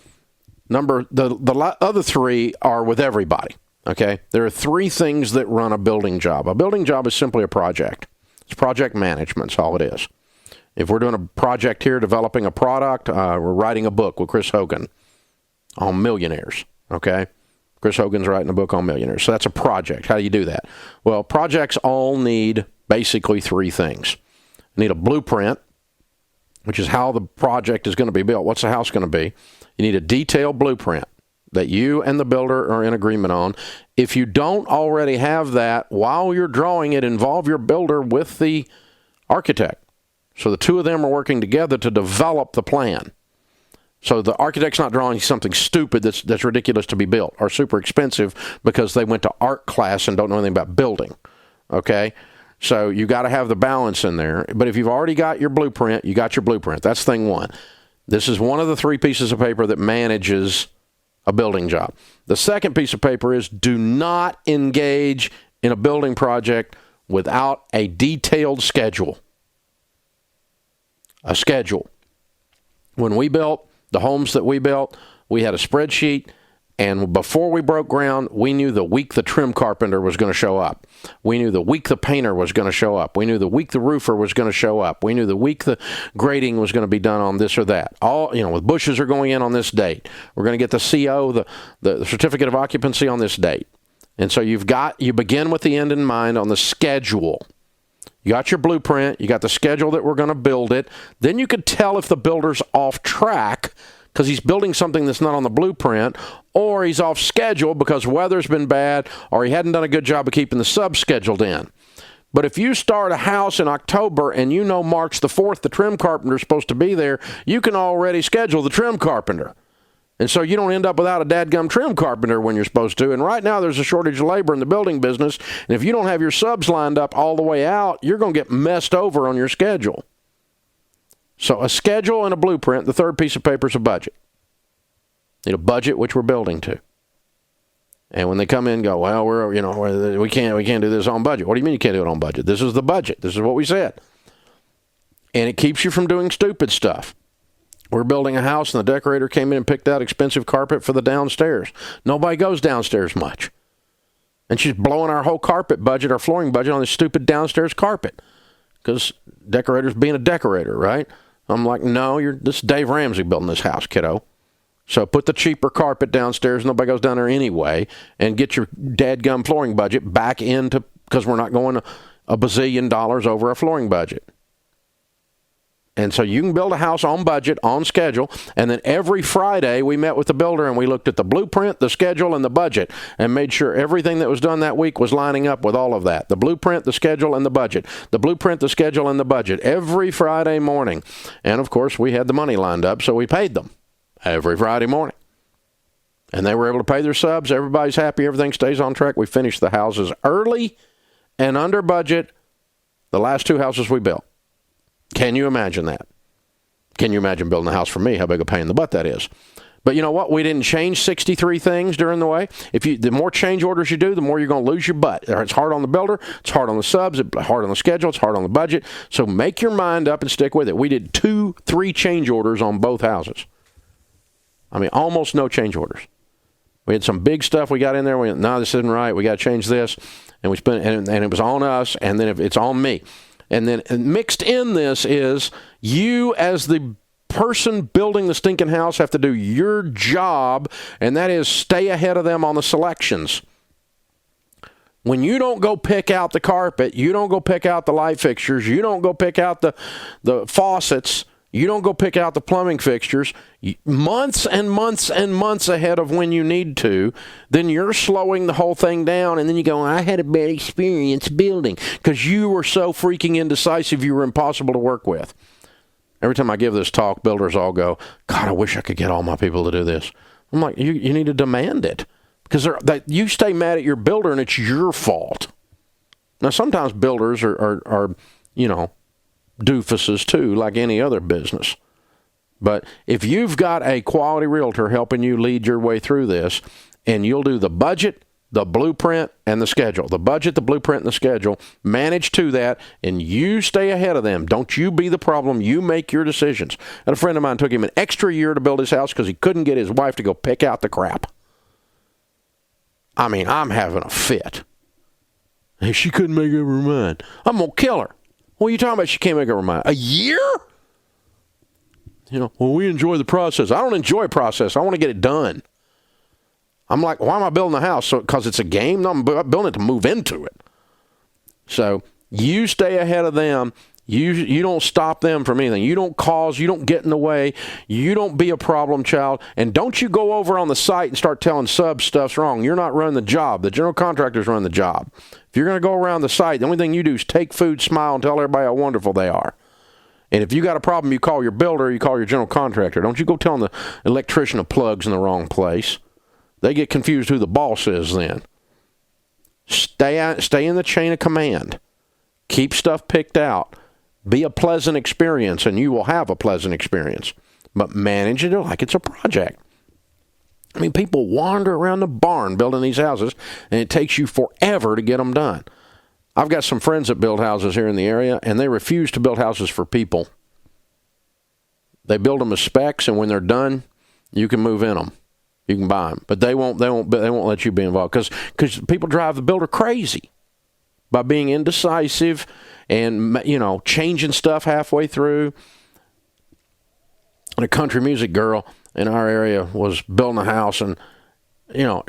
the other 3 are with everybody. Okay, there are 3 things that run a building job. A building job is simply a project. It's project management, that's all it is. If we're doing a project here, developing a product, we're writing a book with Chris Hogan on millionaires, okay? Chris Hogan's writing a book on millionaires. So that's a project. How do you do that? Well, projects all need basically 3 things. You need a blueprint, which is how the project is going to be built. What's the house going to be? You need a detailed blueprint. that you and the builder are in agreement on. If you don't already have that, while you're drawing it, involve your builder with the architect. So the two of them are working together to develop the plan. So the architect's not drawing something stupid that's ridiculous to be built or super expensive because they went to art class and don't know anything about building. Okay? So you got to have the balance in there. But if you've already got your blueprint, you got your blueprint. That's thing one. This is one of the 3 pieces of paper that manages a building job. The second piece of paper is do not engage in a building project without a detailed schedule. A schedule. When we built the homes that we built, we had a spreadsheet, and before we broke ground, we knew the week the trim carpenter was going to show up. We knew the week the painter was going to show up. We knew the week the roofer was going to show up. We knew the week the grading was going to be done on this or that. All, with bushes are going in on this date. We're going to get the CO, the certificate of occupancy on this date. And so you begin with the end in mind on the schedule. You got your blueprint, you got the schedule that we're going to build it. Then you could tell if the builder's off track because he's building something that's not on the blueprint, or he's off schedule because weather's been bad, or he hadn't done a good job of keeping the subs scheduled in. But if you start a house in October and you know March the 4th the trim carpenter is supposed to be there, you can already schedule the trim carpenter. And so you don't end up without a dadgum trim carpenter when you're supposed to. And right now there's a shortage of labor in the building business. And if you don't have your subs lined up all the way out, you're going to get messed over on your schedule. So a schedule and a blueprint. The third piece of paper is a budget. Need a budget which we're building to. And when they come in and go, well, we can't do this on budget. What do you mean you can't do it on budget? This is the budget. This is what we said. And it keeps you from doing stupid stuff. We're building a house, and the decorator came in and picked out expensive carpet for the downstairs. Nobody goes downstairs much. And she's blowing our whole carpet budget, our flooring budget, on this stupid downstairs carpet. Because decorator's being a decorator, right? I'm like, no, this is Dave Ramsey building this house, kiddo. So put the cheaper carpet downstairs, nobody goes down there anyway, and get your dadgum flooring budget back into, because we're not going a bazillion dollars over a flooring budget. And so you can build a house on budget, on schedule, and then every Friday we met with the builder and we looked at the blueprint, the schedule, and the budget and made sure everything that was done that week was lining up with all of that. The blueprint, the schedule, and the budget. The blueprint, the schedule, and the budget every Friday morning. And, of course, we had the money lined up, so we paid them every Friday morning. And they were able to pay their subs. Everybody's happy. Everything stays on track. We finished the houses early and under budget, the last 2 houses we built. Can you imagine that? Can you imagine building a house for me? How big a pain in the butt that is. But you know what? We didn't change 63 things during the way. The more change orders you do, the more you're going to lose your butt. It's hard on the builder. It's hard on the subs. It's hard on the schedule. It's hard on the budget. So make your mind up and stick with it. We did 2-3 change orders on both houses. I mean, almost no change orders. We had some big stuff we got in there. We went, no, this isn't right. We got to change this. And we spent, and it was on us, and then it's on me. And then mixed in this is you as the person building the stinking house have to do your job, and that is stay ahead of them on the selections. When you don't go pick out the carpet, you don't go pick out the light fixtures, you don't go pick out the faucets, you don't go pick out the plumbing fixtures, months and months and months ahead of when you need to, then you're slowing the whole thing down, and then you go, I had a bad experience building, because you were so freaking indecisive you were impossible to work with. Every time I give this talk, builders all go, God, I wish I could get all my people to do this. I'm like, you need to demand it, because you stay mad at your builder, and it's your fault. Now, sometimes builders are doofuses too, like any other business. But if you've got a quality realtor helping you lead your way through this, and you'll do the budget, the blueprint, and the schedule. The budget, the blueprint, and the schedule. Manage to that, and you stay ahead of them. Don't you be the problem. You make your decisions. And a friend of mine took him an extra year to build his house because he couldn't get his wife to go pick out the crap. I mean, I'm having a fit. And she couldn't make up her mind. I'm going to kill her. What are you talking about? She can't make up her mind. A year? Well, we enjoy the process. I don't enjoy process. I want to get it done. I'm like, why am I building the house? Because it's a game? No, I'm building it to move into it. So you stay ahead of them. You don't stop them from anything. You don't cause, you don't get in the way, you don't be a problem child, and don't you go over on the site and start telling subs stuff's wrong. You're not running the job. The general contractors run the job. If you're going to go around the site, the only thing you do is take food, smile, and tell everybody how wonderful they are. And if you got a problem, you call your builder, you call your general contractor. Don't you go telling the electrician of plugs in the wrong place. They get confused who the boss is then. Stay in the chain of command. Keep stuff picked out. Be a pleasant experience, and you will have a pleasant experience. But manage it like it's a project. I mean, people wander around the barn building these houses, and it takes you forever to get them done. I've got some friends that build houses here in the area, and they refuse to build houses for people. They build them as specs, and when they're done, you can move in them. You can buy them, but they won't let you be involved because people drive the builder crazy by being indecisive and, changing stuff halfway through. And a country music girl in our area was building a house, and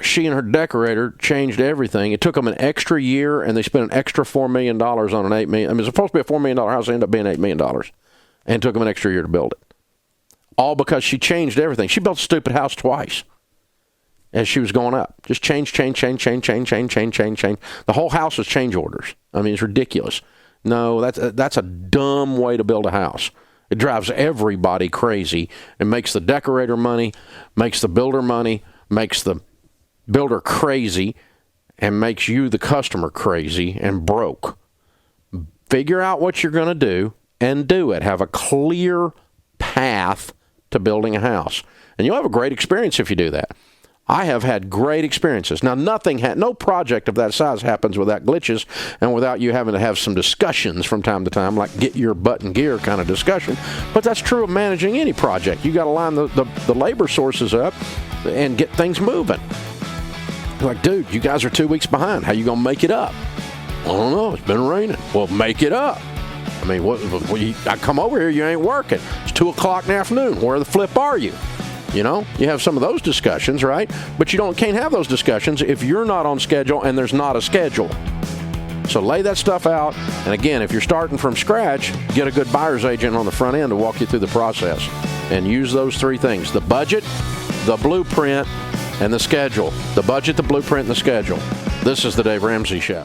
she and her decorator changed everything. It took them an extra year, and they spent an extra $4 million on an $8 million. I mean, it's supposed to be a $4 million house. It ended up being $8 million, and it took them an extra year to build it. All because she changed everything. She built a stupid house twice as she was going up. Just change. The whole house was change orders. I mean, it's ridiculous. No, that's a dumb way to build a house. It drives everybody crazy. It makes the decorator money, makes the builder money, makes the builder crazy, and makes you, the customer, crazy and broke. Figure out what you're going to do and do it. Have a clear path to building a house. And you'll have a great experience if you do that. I have had great experiences. Now, no project of that size happens without glitches and without you having to have some discussions from time to time, like get your butt in gear kind of discussion. But that's true of managing any project. You got to line the labor sources up and get things moving. Like, dude, you guys are 2 weeks behind. How you going to make it up? I don't know. It's been raining. Well, make it up. I mean, I come over here, you ain't working. It's 2 o'clock in the afternoon. Where the flip are you? You have some of those discussions, right? But can't have those discussions if you're not on schedule and there's not a schedule. So lay that stuff out. And again, if you're starting from scratch, get a good buyer's agent on the front end to walk you through the process. And use those three things: the budget, the blueprint, and the schedule. The budget, the blueprint, and the schedule. This is the Dave Ramsey Show.